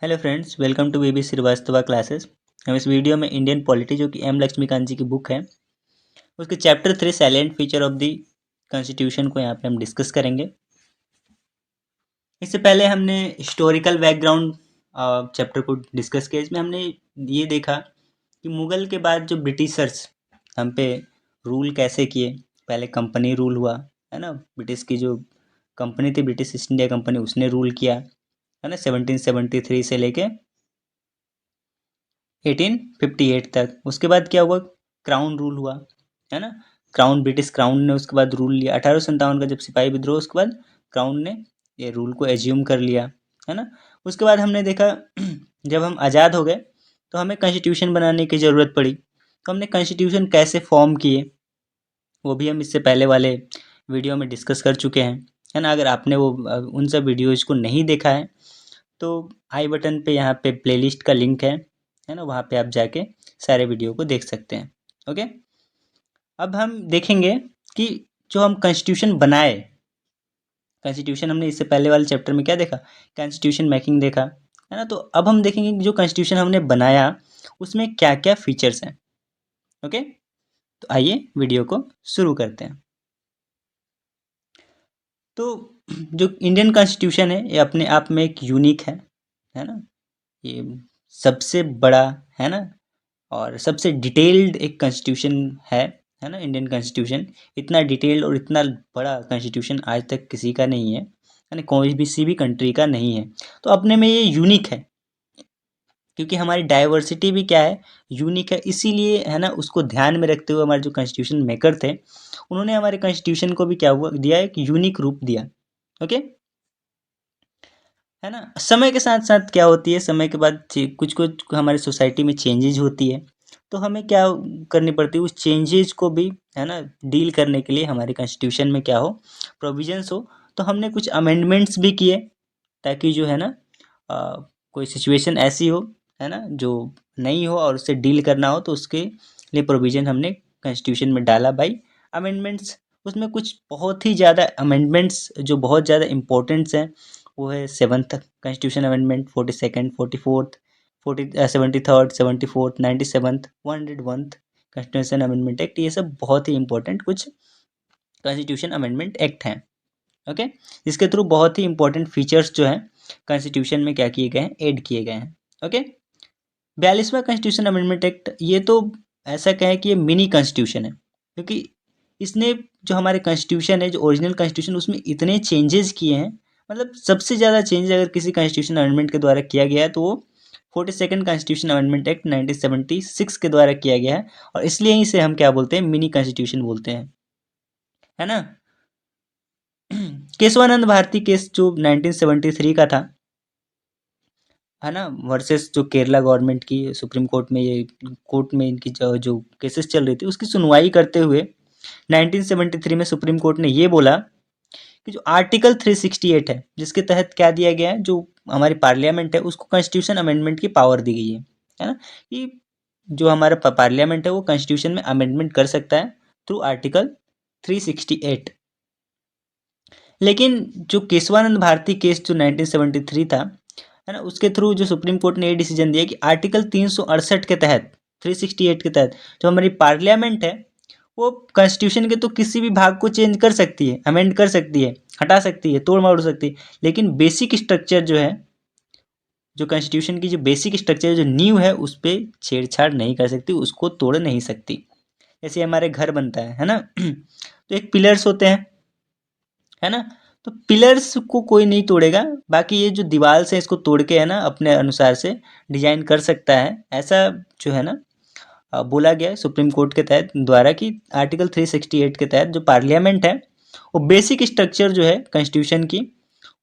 Hello friends, welcome to BB Srivastava classes. हम इस video में इंडियन पॉलिटी जो कि एम लक्ष्मीकांत जी की बुक है उसके chapter 3 silent feature of the constitution को यहाँ पे हम डिस्कस करेंगे। इससे पहले हमने हिस्टोरिकल बैकग्राउंड चैप्टर को डिस्कस किया। इसमें हमने ये देखा कि मुग़ल के बाद जो ब्रिटिशर्स हम पे रूल कैसे किए। पहले कंपनी रूल हुआ, है ना। ब्रिटिश की जो कंपनी थी, ब्रिटिश ईस्ट इंडिया कंपनी, उसने रूल किया, है ना, 1773 से लेके 1858 तक। उसके बाद क्या हुआ, क्राउन रूल हुआ, है ना। क्राउन, ब्रिटिश क्राउन ने उसके बाद रूल लिया। 1857 का जब सिपाही विद्रोह, उसके बाद क्राउन ने ये रूल को एज्यूम कर लिया, है ना। उसके बाद हमने देखा जब हम आज़ाद हो गए तो हमें कॉन्स्टिट्यूशन बनाने की ज़रूरत पड़ी। तो हमने कॉन्स्टिट्यूशन कैसे फॉर्म किए वो भी हम इससे पहले वाले वीडियो में डिस्कस कर चुके हैं, है ना। अगर आपने वो उन सब वीडियोज़ को नहीं देखा है तो आई बटन पे यहाँ पे प्लेलिस्ट का लिंक है ना, वहाँ पे आप जाके सारे वीडियो को देख सकते हैं। ओके, अब हम देखेंगे कि जो हम कॉन्स्टिट्यूशन बनाए, कॉन्स्टिट्यूशन हमने इससे पहले वाले चैप्टर में क्या देखा, कॉन्स्टिट्यूशन मेकिंग देखा, है ना। तो अब हम देखेंगे कि जो कॉन्स्टिट्यूशन हमने बनाया उसमें क्या क्या फीचर्स हैं। ओके, तो आइए वीडियो को शुरू करते हैं। तो जो इंडियन कॉन्स्टिट्यूशन है ये अपने आप में एक यूनिक है ना। ये सबसे बड़ा, है ना, और सबसे डिटेल्ड एक कॉन्स्टिट्यूशन है ना। इंडियन कॉन्स्टिट्यूशन इतना डिटेल्ड और इतना बड़ा कॉन्स्टिट्यूशन आज तक किसी का नहीं है ना, कोई भी सी भी कंट्री का नहीं है। तो अपने में ये यूनिक है क्योंकि हमारी डाइवर्सिटी भी क्या है, यूनिक है। इसीलिए, है ना, उसको ध्यान में रखते हुए हमारे जो कॉन्स्टिट्यूशन मेकर थे उन्होंने हमारे कॉन्स्टिट्यूशन को भी क्या हुआ दिया, एक यूनिक रूप दिया। ओके, है ना। समय के साथ साथ क्या होती है, समय के बाद कुछ कुछ हमारी सोसाइटी में चेंजेज होती है, तो हमें क्या करनी पड़ती है, उस चेंजेज को भी, है ना, डील करने के लिए हमारे कॉन्स्टिट्यूशन में क्या हो, प्रोविजंस हो। तो हमने कुछ अमेंडमेंट्स भी किए ताकि जो है ना कोई सिचुएशन ऐसी हो, है ना, जो नहीं हो और उससे डील करना हो, तो उसके लिए प्रोविज़न हमने कॉन्स्टिट्यूशन में डाला बाई अमेंडमेंट्स। उसमें कुछ बहुत ही ज़्यादा अमेंडमेंट्स जो बहुत ज़्यादा इम्पोर्टेंट्स हैं वो है 7th constitution amendment, 42nd, 44th, 73rd, 74th, 97th, 101th constitution amendment act. ये सब बहुत ही इंपॉर्टेंट कुछ कॉन्स्टिट्यूशन अमेंडमेंट एक्ट हैं। ओके, इसके थ्रू बहुत ही इंपॉर्टेंट फीचर्स जो हैं कॉन्स्टिट्यूशन में क्या किए गए हैं, ऐड किए गए हैं। ओके, 42वां कॉन्स्टिट्यूशन अमेंडमेंट एक्ट, ये तो ऐसा कहें कि ये मिनी कॉन्स्टिट्यूशन है क्योंकि इसने जो हमारे कॉन्स्टिट्यूशन है, जो ओरिजिनल कॉन्स्टिट्यूशन, उसमें इतने चेंजेस किए हैं। मतलब सबसे ज़्यादा चेंज अगर किसी कॉन्स्टिट्यूशन अमेंडमेंट के द्वारा किया गया है तो वो 42nd कॉन्स्टिट्यूशन अमेंडमेंट एक्ट 1976 के द्वारा किया गया है, और इसलिए इसे हम क्या बोलते हैं, मिनी कॉन्स्टिट्यूशन बोलते हैं, है ना। केशवानंद भारती केस जो 1973 का था, है ना, वर्सेस जो केरला गवर्नमेंट की सुप्रीम कोर्ट में, ये कोर्ट में इनकी जो केसेस चल रही थी उसकी सुनवाई करते हुए 1973 में सुप्रीम कोर्ट ने ये बोला कि जो आर्टिकल 368 है, जिसके तहत क्या दिया गया है, जो हमारी पार्लियामेंट है उसको कॉन्स्टिट्यूशन अमेंडमेंट की पावर दी गई है ना, कि जो हमारा पार्लियामेंट है वो कॉन्स्टिट्यूशन में अमेंडमेंट कर सकता है थ्रू आर्टिकल 368। लेकिन जो केशवानंद भारती केस जो 1973 था, है ना, उसके थ्रू जो सुप्रीम कोर्ट ने ये डिसीजन दिया कि आर्टिकल 368 के तहत, 368 के तहत जो हमारी पार्लियामेंट है वो कॉन्स्टिट्यूशन के तो किसी भी भाग को चेंज कर सकती है, अमेंड कर सकती है, हटा सकती है, तोड़ मरोड़ सकती है, लेकिन बेसिक स्ट्रक्चर जो है, जो कॉन्स्टिट्यूशन की जो बेसिक स्ट्रक्चर, जो नींव है, उस पर छेड़छाड़ नहीं कर सकती, उसको तोड़ नहीं सकती। जैसे हमारे घर बनता है ना, तो एक पिलर्स होते हैं, है ना, तो पिलर्स को कोई नहीं तोड़ेगा, बाकी ये जो दीवार से इसको तोड़ के, है ना, अपने अनुसार से डिजाइन कर सकता है, ऐसा जो है ना बोला गया है सुप्रीम कोर्ट के तहत द्वारा कि आर्टिकल 368 के तहत जो पार्लियामेंट है वो बेसिक स्ट्रक्चर जो है कॉन्स्टिट्यूशन की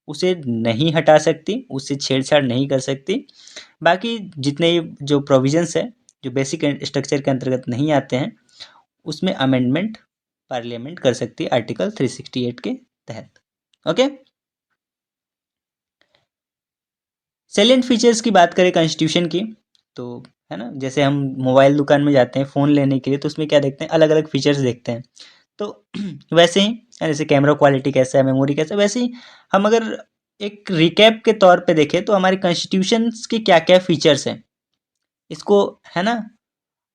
उसे नहीं हटा सकती, उससे छेड़छाड़ नहीं कर सकती। बाकी जितने जो प्रोविजंस है जो बेसिक स्ट्रक्चर के अंतर्गत नहीं आते हैं उसमें अमेंडमेंट पार्लियामेंट कर सकती है आर्टिकल 368 के तहत। ओके, सैलिएंट फीचर्स की बात करें कॉन्स्टिट्यूशन की तो, है ना, जैसे हम मोबाइल दुकान में जाते हैं फ़ोन लेने के लिए तो उसमें क्या देखते हैं, अलग अलग फीचर्स देखते हैं। तो वैसे ही जैसे कैमरा क्वालिटी कैसा है, मेमोरी कैसा है, वैसे ही हम अगर एक रिकैप के तौर पे देखें तो हमारे कॉन्स्टिट्यूशंस के क्या क्या फीचर्स हैं, इसको है ना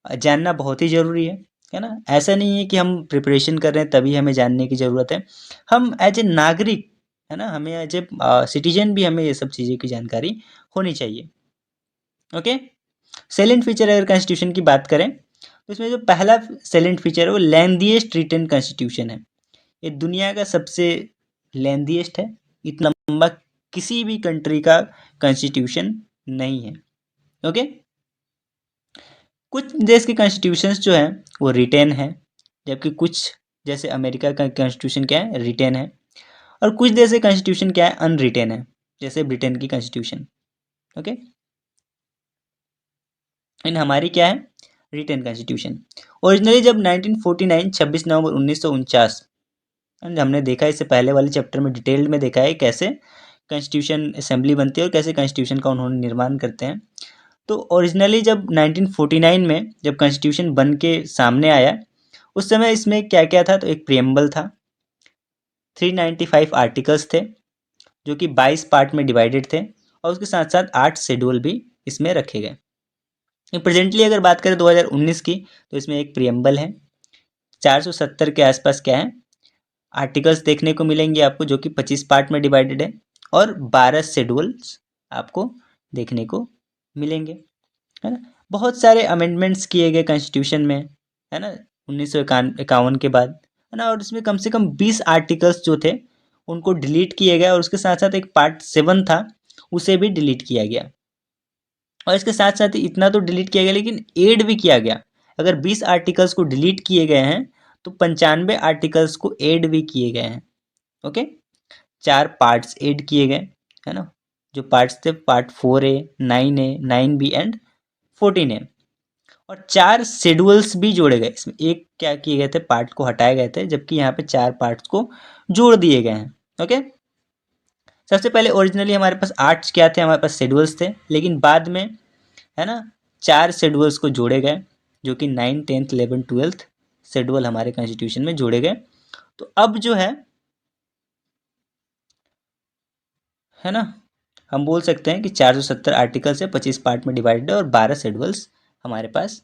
जानना बहुत ही ज़रूरी है ना। ऐसा नहीं है कि हम प्रिपरेशन कर रहे हैं तभी हमें जानने की ज़रूरत है, हम एज ए नागरिक है ना, हमें एज ए सिटीजन भी हमें ये सब चीज़ों की जानकारी होनी चाहिए। ओके, सेलेंट फीचर अगर कॉन्स्टिट्यूशन की बात करें तो इसमें जो पहला सेलेंट फीचर है वो लेंथीएस्ट रिटन कॉन्स्टिट्यूशन है। ये दुनिया का सबसे लेंथीएस्ट है, इतना लंबा किसी भी कंट्री का कॉन्स्टिट्यूशन नहीं है। ओके, कुछ देश के कॉन्स्टिट्यूशंस जो हैं वो रिटेन है, जबकि कुछ जैसे अमेरिका का कॉन्स्टिट्यूशन क्या है, रिटेन है। और कुछ देश के कॉन्स्टिट्यूशन क्या है, अनरिटेन है, जैसे ब्रिटेन की कॉन्स्टिट्यूशन। ओके, इन हमारी क्या है, रिटेन कॉन्स्टिट्यूशन। ओरिजिनली जब 1949 26 नवंबर 1949, हमने देखा इससे पहले वाले चैप्टर में डिटेल्ड में देखा है कैसे कॉन्स्टिट्यूशन असेंबली बनती है और कैसे कॉन्स्टिट्यूशन का उन्होंने निर्माण करते हैं। तो ओरिजिनली जब 1949 में जब कॉन्स्टिट्यूशन बन के सामने आया उस समय इसमें क्या क्या था, तो एक प्रियम्बल था, 395 आर्टिकल्स थे जो कि 22 पार्ट में डिवाइडेड थे, और उसके साथ साथ 8 शेड्यूल भी इसमें रखे गए। प्रेजेंटली अगर बात करें 2019 की तो इसमें एक प्रियम्बल है, 470 के आसपास क्या है आर्टिकल्स देखने को मिलेंगे आपको, जो कि 25 पार्ट में डिवाइडेड है, और 12 शेड्यूल्स आपको देखने को मिलेंगे, है ना। बहुत सारे अमेंडमेंट्स किए गए कॉन्स्टिट्यूशन में, है ना, 1951 के बाद, है ना। और इसमें कम से कम 20 आर्टिकल्स जो थे उनको डिलीट किए गए, और उसके साथ साथ एक पार्ट 7 था उसे भी डिलीट किया गया। और इसके साथ साथ ही इतना तो डिलीट किया गया लेकिन ऐड भी किया गया। अगर 20 आर्टिकल्स को डिलीट किए गए हैं तो 95 आर्टिकल्स को ऐड भी किए गए हैं। ओके, 4 पार्ट्स ऐड किए गए, है ना। जो पार्ट्स थे part 4A, 9A, 9B and 14A, और 4 शेड्यूल्स भी जोड़े गए। इसमें एक क्या किए गए थे, पार्ट को हटाए गए थे, जबकि यहाँ पे 4 पार्ट्स को जोड़ दिए गए हैं। ओके, सबसे पहले ओरिजिनली हमारे पास 8 क्या थे, हमारे पास शेड्यूल्स थे, लेकिन बाद में है ना 4 शेड्यूल्स को जोड़े गए, जो कि 9, 10th, 11, 12th शेड्यूल हमारे कॉन्स्टिट्यूशन में जोड़े गए। तो अब जो है ना, हम बोल सकते हैं कि 470 आर्टिकल्स है, 25 पार्ट में डिवाइडेड है, और 12 शेड्यूल्स हमारे पास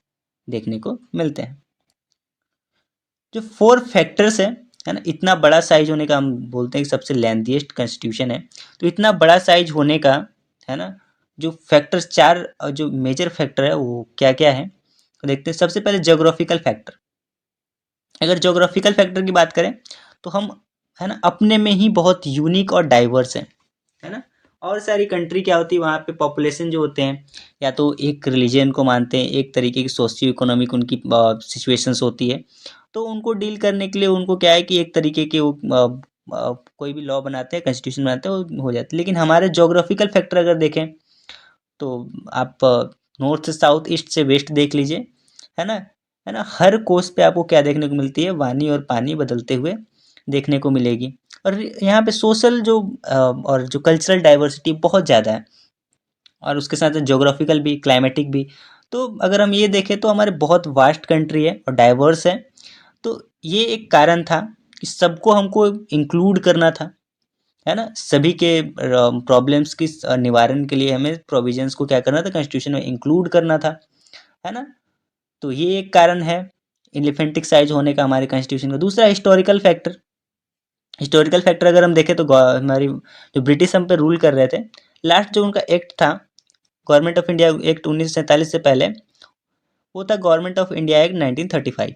देखने को मिलते हैं। जो 4 फैक्टर्स है ना, इतना बड़ा साइज होने का हम बोलते हैं कि सबसे लेंथीएस्ट कॉन्स्टिट्यूशन है। तो इतना बड़ा साइज होने का है ना, जो फैक्टर्स 4 जो मेजर फैक्टर है वो क्या क्या है, तो देखते हैं। सबसे पहले ज्योग्राफिकल फैक्टर। अगर ज्योग्राफिकल फैक्टर की बात करें तो हम है ना अपने में ही बहुत यूनिक और डाइवर्स हैं, है ना। और सारी कंट्री क्या होती है, वहाँ पे पॉपुलेशन जो होते हैं या तो एक रिलीजन को मानते हैं, एक तरीके की सोशियो इकोनॉमिक उनकी सिचुएशंस होती है, तो उनको डील करने के लिए उनको क्या है कि एक तरीके के वो कोई भी लॉ बनाते हैं, कॉन्स्टिट्यूशन बनाते हैं, वो हो जाते हैं। लेकिन हमारे जोग्राफिकल फैक्टर अगर देखें तो आप नॉर्थ से साउथ, ईस्ट से वेस्ट देख लीजिए, है ना, है ना। हर कोस पे आपको क्या देखने को मिलती है, वानी और पानी बदलते हुए देखने को मिलेगी। और यहाँ पे सोशल जो और जो कल्चरल डाइवर्सिटी बहुत ज़्यादा है, और उसके साथ ज्योग्राफिकल भी, क्लाइमेटिक भी। तो अगर हम ये देखें तो हमारे बहुत वास्ट कंट्री है और डाइवर्स है। तो ये एक कारण था कि सबको हमको इंक्लूड करना था, है ना। सभी के प्रॉब्लम्स की निवारण के लिए हमें प्रोविजंस को क्या करना था, कॉन्स्टिट्यूशन में इंक्लूड करना था, है ना। तो ये एक कारण है इलिफेंटिक साइज होने का हमारे कॉन्स्टिट्यूशन का। दूसरा हिस्टोरिकल फैक्टर। हिस्टोरिकल फैक्टर अगर हम देखें तो हमारी जो ब्रिटिश हम पे रूल कर रहे थे, लास्ट जो उनका एक्ट था गवर्नमेंट ऑफ इंडिया एक्ट 1947 से पहले, वो था गवर्नमेंट ऑफ इंडिया एक्ट 1935,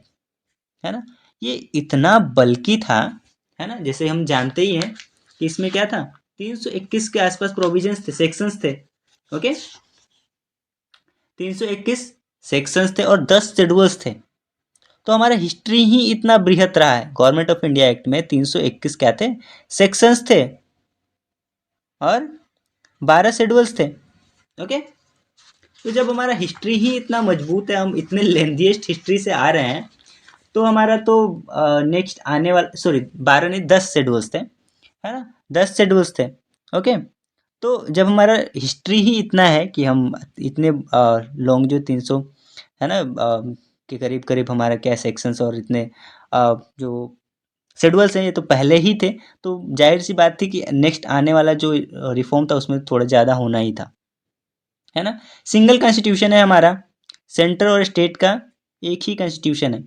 है ना। ये इतना बल्कि था, है ना, जैसे हम जानते ही हैं कि इसमें क्या था, 321 के आसपास प्रोविजंस थे, सेक्शंस थे। ओके, 321 सेक्शंस थे और 10 शेड्यूल्स थे। तो हमारा हिस्ट्री ही इतना बृहत रहा है। गवर्नमेंट ऑफ इंडिया एक्ट में 321 क्या थे, सेक्शंस थे, और 12 शेड्यूल्स थे। ओके, तो जब हमारा हिस्ट्री ही इतना मजबूत है, हम इतने लेंथीएस्ट हिस्ट्री से आ रहे हैं, तो हमारा तो नेक्स्ट आने वाला, सॉरी 12 नहीं 10 शेड्यूल्स थे, है ना, 10 शेड्यूल्स थे। ओके, तो जब हमारा हिस्ट्री ही इतना है कि हम इतने लॉन्ग जो 300 है ना के करीब करीब हमारा क्या सेक्शंस, और इतने जो शेड्यूल्स हैं ये तो पहले ही थे, तो जाहिर सी बात थी कि नेक्स्ट आने वाला जो रिफॉर्म था उसमें थोड़ा ज़्यादा होना ही था, है ना। सिंगल कॉन्स्टिट्यूशन है हमारा, सेंटर और स्टेट का एक ही कॉन्स्टिट्यूशन है।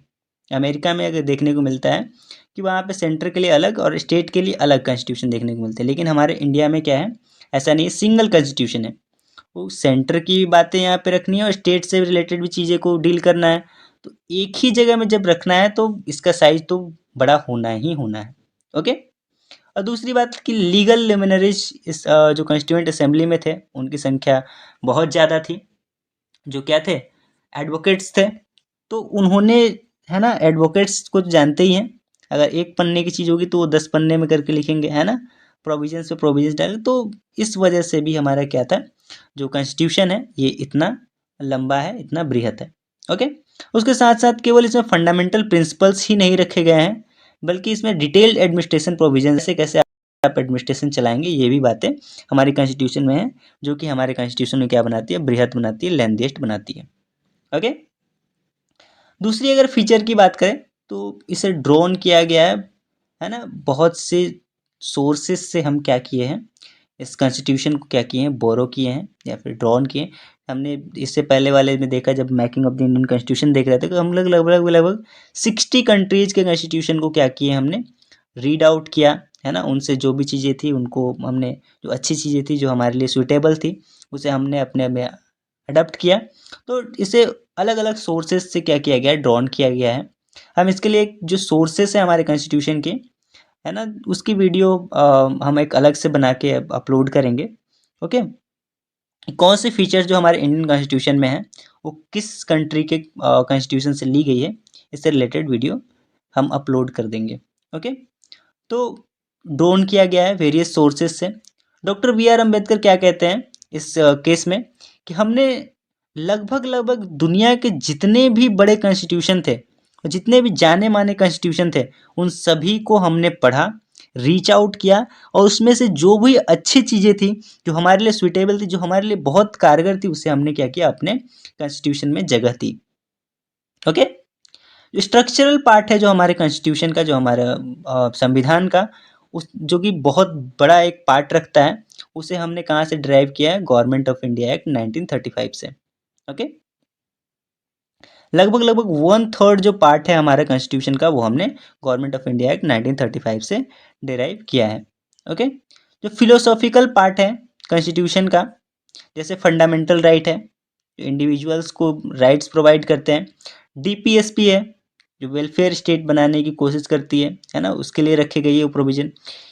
अमेरिका में अगर देखने को मिलता है कि वहाँ पे सेंटर के लिए अलग और स्टेट के लिए अलग कॉन्स्टिट्यूशन देखने को मिलते हैं, लेकिन हमारे इंडिया में क्या है, ऐसा नहीं है, सिंगल कॉन्स्टिट्यूशन है। वो सेंटर की भी बातें यहाँ पे रखनी है और स्टेट से रिलेटेड भी चीज़ें को डील करना है, तो एक ही जगह में जब रखना है तो इसका साइज तो बड़ा होना ही होना है। ओके। और दूसरी बात कि लीगल लिमिनरीज इस जो कॉन्स्टिट्यूएंट असेंबली में थे उनकी संख्या बहुत ज़्यादा थी, जो क्या थे, एडवोकेट्स थे। तो उन्होंने, है ना, एडवोकेट्स को तो जानते ही हैं, अगर एक पन्ने की चीज़ होगी तो वो 10 पन्ने में करके लिखेंगे, है ना, प्रोविजंस पे प्रोविजंस डालेंगे। तो इस वजह से भी हमारा क्या था, जो कॉन्स्टिट्यूशन है ये इतना लंबा है, इतना बृहत है। ओके। उसके साथ साथ केवल इसमें फंडामेंटल प्रिंसिपल्स ही नहीं रखे गए हैं, बल्कि इसमें डिटेल्ड एडमिनिस्ट्रेशन प्रोविजन से कैसे आप एडमिनिस्ट्रेशन चलाएंगे ये भी बातें हमारे कॉन्स्टिट्यूशन में है, जो कि हमारे कॉन्स्टिट्यूशन में क्या बनाती है, बृहत बनाती है, लेंथीएस्ट बनाती है। ओके। दूसरी अगर फीचर की बात करें तो इसे ड्रॉन किया गया है ना, बहुत से सोर्सेस से हम क्या किए हैं, इस कॉन्स्टिट्यूशन को क्या किए हैं, बोरो किए हैं या फिर ड्रॉन किए हैं। हमने इससे पहले वाले में देखा, जब making of the Indian constitution देख रहे थे, तो हम लोग लगभग लगभग 60 कंट्रीज के कॉन्स्टिट्यूशन को क्या किए, हमने रीड आउट किया, है ना। उनसे जो भी चीज़ें थी उनको हमने, जो अच्छी चीज़ें थी जो हमारे लिए सूटेबल थी, उसे हमने अपने में अडॉप्ट किया। तो इसे अलग अलग सोर्सेज से क्या किया गया है, ड्रॉन किया गया है। हम इसके लिए जो सोर्सेस हैं हमारे कॉन्स्टिट्यूशन के, है ना, उसकी वीडियो हम एक अलग से बना के अपलोड करेंगे। ओके। कौन से फीचर्स जो हमारे इंडियन कॉन्स्टिट्यूशन में है वो किस कंट्री के कॉन्स्टिट्यूशन से ली गई है, इससे रिलेटेड वीडियो हम अपलोड कर देंगे। ओके। तो ड्रोन किया गया है वेरियस सोर्सेज से। डॉक्टर बी आर अम्बेडकर क्या कहते हैं इस केस में, कि हमने लगभग लगभग दुनिया के जितने भी बड़े कॉन्स्टिट्यूशन थे, जितने भी जाने माने कॉन्स्टिट्यूशन थे, उन सभी को हमने पढ़ा, रीच आउट किया, और उसमें से जो भी अच्छी चीज़ें थी, जो हमारे लिए सुटेबल थी, जो हमारे लिए बहुत कारगर थी, उसे हमने क्या किया, अपने कॉन्स्टिट्यूशन में जगह दी। ओके। जो स्ट्रक्चरल पार्ट है जो हमारे कॉन्स्टिट्यूशन का, जो हमारा संविधान का, उस जो कि बहुत बड़ा एक पार्ट रखता है, उसे हमने कहाँ से ड्राइव किया है, गवर्नमेंट ऑफ इंडिया एक्ट 1935 से। ओके। लगभग लगभग 1/3 जो पार्ट है हमारे कॉन्स्टिट्यूशन का, वो हमने गवर्नमेंट ऑफ इंडिया एक्ट 1935 से डिराइव किया है। ओके। जो फिलोसॉफिकल पार्ट है कॉन्स्टिट्यूशन का, जैसे फंडामेंटल राइट है, जो इंडिविजुअल्स को राइट्स प्रोवाइड करते हैं। डीपीएसपी है, जो वेलफेयर स्टेट बनाने की कोशिश करती है ना, उसके लिए रखे गई है प्रोविजन।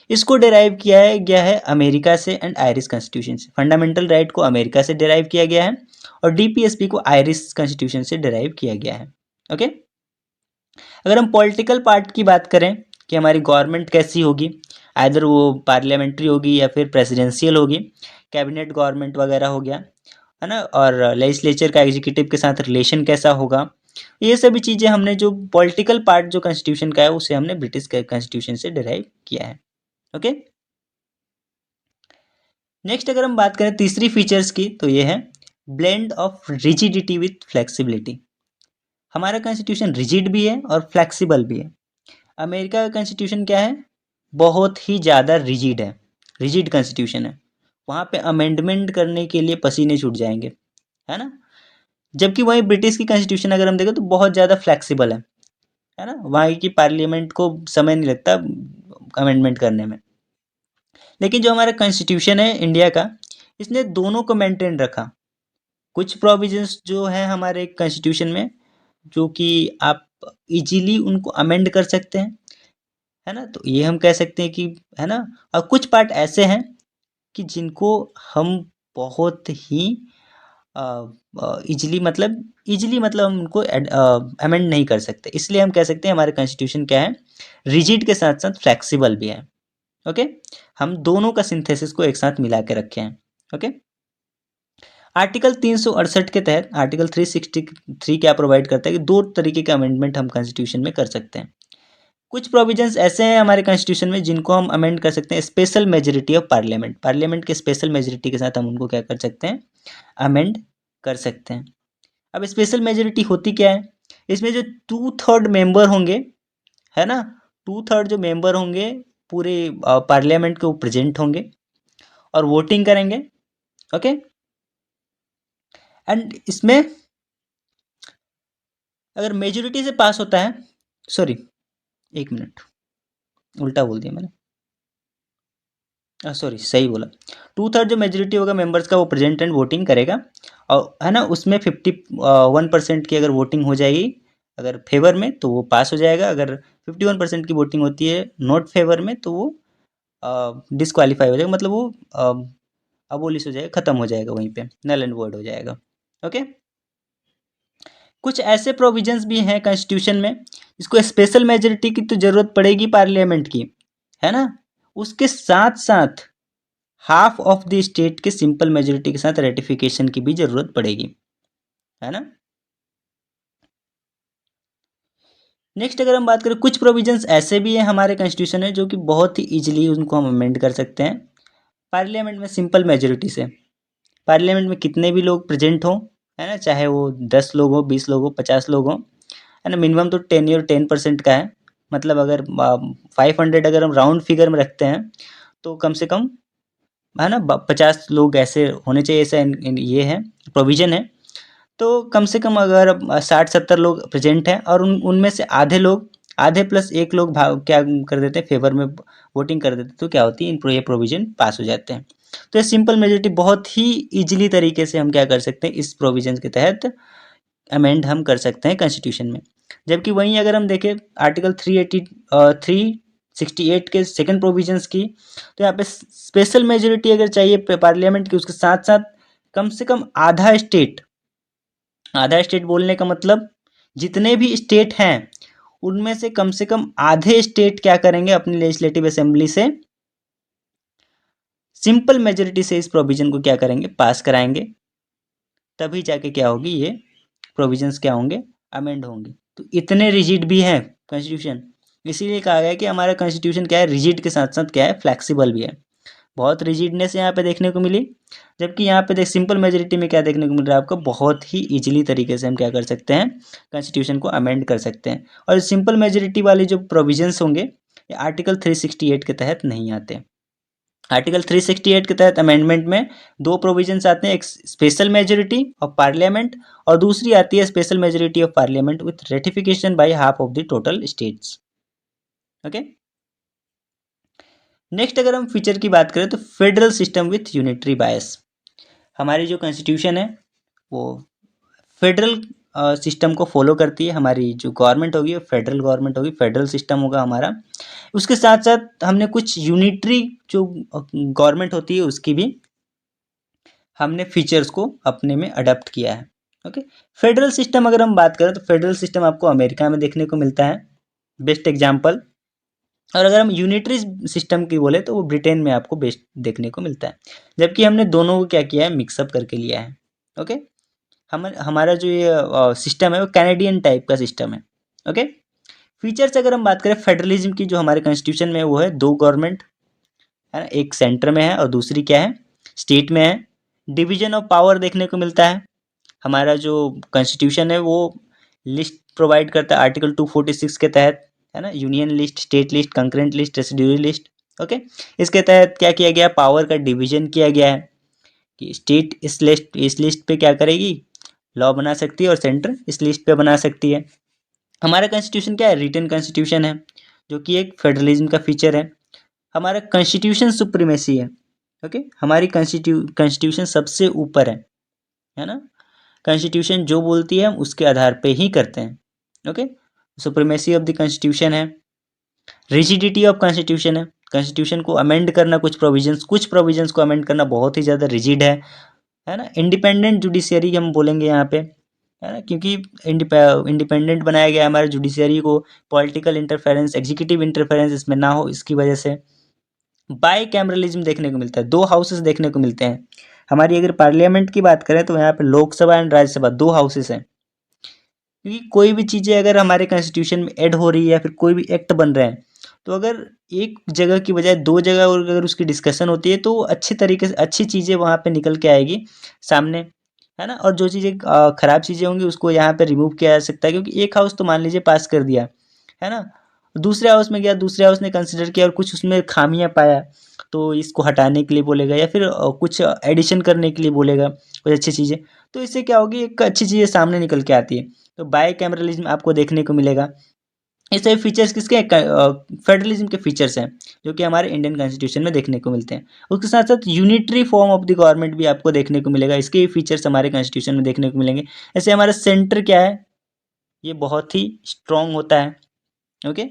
इसको डिराइव किया है गया है अमेरिका से एंड आयरिश कॉन्स्टिट्यूशन से। फंडामेंटल राइट को अमेरिका से डिराइव किया गया है और डीपीएसपी को आयरिश कॉन्स्टिट्यूशन से डिराइव किया गया है। ओके। अगर हम पॉलिटिकल पार्ट की बात करें कि हमारी गवर्नमेंट कैसी होगी, आइदर वो पार्लियामेंट्री होगी या फिर प्रेसिडेंशियल होगी, कैबिनेट गवर्नमेंट वगैरह हो गया, है ना, और लेजिस्लेचर का एग्जीक्यूटिव के साथ रिलेशन कैसा होगा, ये सभी चीज़ें हमने, जो पॉलिटिकल पार्ट जो कॉन्स्टिट्यूशन का है, उसे हमने ब्रिटिश कॉन्स्टिट्यूशन से डिराइव किया है। ओके। नेक्स्ट अगर हम बात करें तीसरी फीचर्स की, तो ये है blend of rigidity with flexibility. हमारा कॉन्स्टिट्यूशन रिजिड भी है और फ्लेक्सिबल भी है। अमेरिका का कॉन्स्टिट्यूशन क्या है, बहुत ही ज़्यादा रिजिड है, रिजिड कॉन्स्टिट्यूशन है। वहाँ पे अमेंडमेंट करने के लिए पसीने छूट जाएंगे, है ना। जबकि वहीं ब्रिटिश की कॉन्स्टिट्यूशन अगर हम देखें तो बहुत ज़्यादा फ्लेक्सिबल है ना, वहाँ की पार्लियामेंट को समय नहीं लगता अमेंडमेंट करने में। लेकिन जो हमारा कॉन्स्टिट्यूशन है इंडिया का, इसने दोनों को मेंटेन रखा। कुछ प्रोविजंस जो है हमारे कॉन्स्टिट्यूशन में, जो कि आप इजीली उनको अमेंड कर सकते हैं, है ना, तो ये हम कह सकते हैं कि, है ना। और कुछ पार्ट ऐसे हैं कि जिनको हम बहुत ही इजीली मतलब हम उनको अमेंड नहीं कर सकते। इसलिए हम कह सकते हैं हमारे कॉन्स्टिट्यूशन क्या है, रिजिड के साथ साथ फ्लेक्सिबल भी है। ओके। हम दोनों का सिंथेसिस को एक साथ मिला के रखे हैं। ओके। आर्टिकल 368 के तहत आर्टिकल 363 क्या प्रोवाइड करता है कि दो तरीके के अमेंडमेंट हम कॉन्स्टिट्यूशन में कर सकते हैं। कुछ प्रोविजंस ऐसे हैं हमारे कॉन्स्टिट्यूशन में जिनको हम अमेंड कर सकते हैं special majority of parliament. Parliament के स्पेशल मेजोरिटी के साथ हम उनको क्या कर सकते हैं, अमेंड कर सकते हैं। अब स्पेशल मेजोरिटी होती क्या है, इसमें जो 2/3 मेंबर होंगे, है ना, 2/3 जो मेंबर होंगे पूरे पार्लियामेंट के वो प्रेजेंट होंगे और वोटिंग करेंगे। ओके, एंड इसमें अगर मेजोरिटी से पास होता है, सॉरी 1 मिनट उल्टा बोल दिया मैंने, सॉरी सही बोला। 2/3 जो मेजोरिटी होगा मेंबर्स का वो प्रेजेंट एंड वोटिंग करेगा, और है ना उसमें 51% की अगर वोटिंग हो जाएगी अगर फेवर में तो वो पास हो जाएगा, अगर 51% की वोटिंग होती है नॉट फेवर में तो वो डिसक्वालीफाई हो जाएगा, मतलब वो अबोलिश हो जाएगा, खत्म हो जाएगा, वहीं पे नल एंड वॉइड हो जाएगा। ओके, कुछ ऐसे प्रोविजंस भी हैं कॉन्स्टिट्यूशन में इसको स्पेशल मेजोरिटी की तो जरूरत पड़ेगी पार्लियामेंट की, है ना, उसके साथ साथ हाफ ऑफ द स्टेट के सिंपल मेजोरिटी के साथ रेटिफिकेशन की भी जरूरत पड़ेगी, है ना। नेक्स्ट अगर हम बात करें, कुछ प्रोविजंस ऐसे भी हैं हमारे कॉन्स्टिट्यूशन में जो कि बहुत ही इजीली उनको हम अमेंड कर सकते हैं पार्लियामेंट में सिंपल मेजोरिटी से। पार्लियामेंट में कितने भी लोग प्रेजेंट हों, है ना, चाहे वो 10 लोग हो, 20 लोग हो, 50 लोग हों, है ना, मिनिमम तो 10% का है, मतलब अगर 500 अगर हम राउंड फिगर में रखते हैं तो कम से कम, है ना, 50 लोग ऐसे होने चाहिए, ऐसा ये है प्रोविजन है। तो कम से कम अगर 60-70 लोग प्रेजेंट हैं और उनमें से आधे लोग, आधे प्लस एक लोग क्या कर देते हैं, फेवर में वोटिंग कर देते हैं, तो क्या होती है, ये प्रोविजन पास हो जाते हैं। तो ये सिंपल मेजोरिटी बहुत ही इजीली तरीके से हम क्या कर सकते हैं, इस प्रोविजन के तहत अमेंड हम कर सकते हैं कॉन्स्टिट्यूशन में। जबकि वहीं अगर हम देखें आर्टिकल 368 के सेकंड प्रोविजंस की, तो यहाँ पे स्पेशल मेजोरिटी अगर चाहिए पार्लियामेंट की, उसके साथ साथ कम से कम आधा स्टेट, आधा स्टेट बोलने का मतलब जितने भी स्टेट हैं उनमें से कम आधे स्टेट क्या करेंगे, अपनी लेजिस्लेटिव असेंबली से सिंपल मेजोरिटी से इस प्रोविजन को क्या करेंगे, पास कराएंगे, तभी जाके क्या होगी, ये प्रोविजंस क्या होंगे, अमेंड होंगे। तो इतने रिजिड भी है कॉन्स्टिट्यूशन, इसीलिए कहा गया कि हमारा कॉन्स्टिट्यूशन क्या है, रिजिड के साथ साथ क्या है, फ्लैक्सिबल भी है। बहुत रिजिडनेस यहाँ पे देखने को मिली, जबकि यहाँ पे देख सिंपल मेजोरिटी में क्या देखने को मिल रहा है आपको, बहुत ही इजीली तरीके से हम क्या कर सकते हैं, कॉन्स्टिट्यूशन को अमेंड कर सकते हैं। और सिंपल मेजोरिटी वाले जो प्रोविजंस होंगे ये आर्टिकल 368 के तहत नहीं आते। आर्टिकल 368 के तहत अमेंडमेंट में दो प्रोविजंस आते हैं, एक स्पेशल मेजोरिटी ऑफ पार्लियामेंट और दूसरी आती है special majority of parliament with ratification by half of the total states. Okay, next अगर हम फीचर की बात करें तो फेडरल सिस्टम विथ यूनिटरी बायस। हमारी जो कॉन्स्टिट्यूशन है वो फेडरल सिस्टम को फॉलो करती है, हमारी जो गवर्नमेंट होगी वो फेडरल गवर्नमेंट होगी, फेडरल सिस्टम होगा हमारा। उसके साथ साथ हमने कुछ यूनिटरी जो गवर्नमेंट होती है उसकी भी हमने फीचर्स को अपने में अडॉप्ट किया है। ओके, फेडरल सिस्टम अगर हम बात करें तो फेडरल सिस्टम आपको अमेरिका में देखने को मिलता है, बेस्ट एग्जाम्पल। और अगर हम यूनिटरी सिस्टम की बोले तो वो ब्रिटेन में आपको बेस्ट देखने को मिलता है, जबकि हमने दोनों को क्या किया है, मिक्सअप करके लिया है। ओके, हमारा जो ये सिस्टम है वो कैनेडियन टाइप का सिस्टम है। ओके, फीचर्स अगर हम बात करें फेडरलिज्म की, जो हमारे कॉन्स्टिट्यूशन में वो है दो गवर्नमेंट, है ना, एक सेंटर में है और दूसरी क्या है, स्टेट में है। डिवीजन ऑफ पावर देखने को मिलता है, हमारा जो कॉन्स्टिट्यूशन है वो लिस्ट प्रोवाइड करता है आर्टिकल 246 के तहत, है ना, union list, state list, concurrent list, residuary list. Okay, इसके तहत क्या किया गया, पावर का डिवीजन किया गया है कि स्टेट इस लिस्ट पे क्या करेगी, लॉ बना सकती है, और सेंटर इस लिस्ट पे बना सकती है। हमारा कॉन्स्टिट्यूशन क्या है, रिटन कॉन्स्टिट्यूशन है, जो कि एक फेडरलिज्म का फीचर है। हमारा कॉन्स्टिट्यूशन सुप्रीमेसी है। ओके, हमारी कॉन्स्टिट्यूशन सबसे ऊपर है ना, कॉन्स्टिट्यूशन जो बोलती है हम उसके आधार पे ही करते हैं। Okay, supremacy of the constitution है, रिजिडिटी ऑफ कॉन्स्टिट्यूशन है, कॉन्स्टिट्यूशन को अमेंड करना, कुछ प्रोविजंस को अमेंड करना बहुत ही ज़्यादा रिजिड है ना। इंडिपेंडेंट जुडिशियरी हम बोलेंगे यहाँ पे, है ना, क्योंकि इंडिपेंडेंट बनाया गया है हमारे जुडिशियरी को, पॉलिटिकल इंटरफेरेंस, एग्जीक्यूटिव इंटरफेरेंस इसमें ना हो, इसकी वजह से बाई कैमरलिज्म देखने को मिलता है, दो हाउसेस देखने को मिलते हैं। हमारी अगर पार्लियामेंट की बात करें तो यहाँ पे लोकसभा एंड राज्यसभा दो हाउसेस हैं, क्योंकि कोई भी चीज़ें अगर हमारे कॉन्स्टिट्यूशन में ऐड हो रही है या फिर कोई भी एक्ट बन रहे हैं, तो अगर एक जगह की बजाय दो जगह और अगर उसकी डिस्कशन होती है तो अच्छी तरीके से अच्छी चीज़ें वहाँ पे निकल के आएगी सामने, है ना। और जो चीज़ें ख़राब चीज़ें होंगी उसको यहाँ पे रिमूव किया जा सकता है, क्योंकि एक हाउस तो मान लीजिए पास कर दिया, है ना, दूसरे हाउस में गया, दूसरे हाउस ने कंसिडर किया और कुछ उसमें खामियां पाया, तो इसको हटाने के लिए बोलेगा या फिर कुछ एडिशन करने के लिए बोलेगा, कुछ अच्छी चीज़ें। तो इससे क्या होगी, एक अच्छी चीज़ें सामने निकल के आती है। तो बाय कैमरलिज्म आपको देखने को मिलेगा। ये सभी फीचर्स किसके फेडरलिज्म के फीचर्स हैं, जो कि हमारे इंडियन कॉन्स्टिट्यूशन में देखने को मिलते हैं। उसके साथ साथ unitary form of the government भी आपको देखने को मिलेगा, इसके फीचर्स हमारे कॉन्स्टिट्यूशन में देखने को मिलेंगे। ऐसे हमारा सेंटर क्या है, ये बहुत ही स्ट्रॉन्ग होता है। ओके,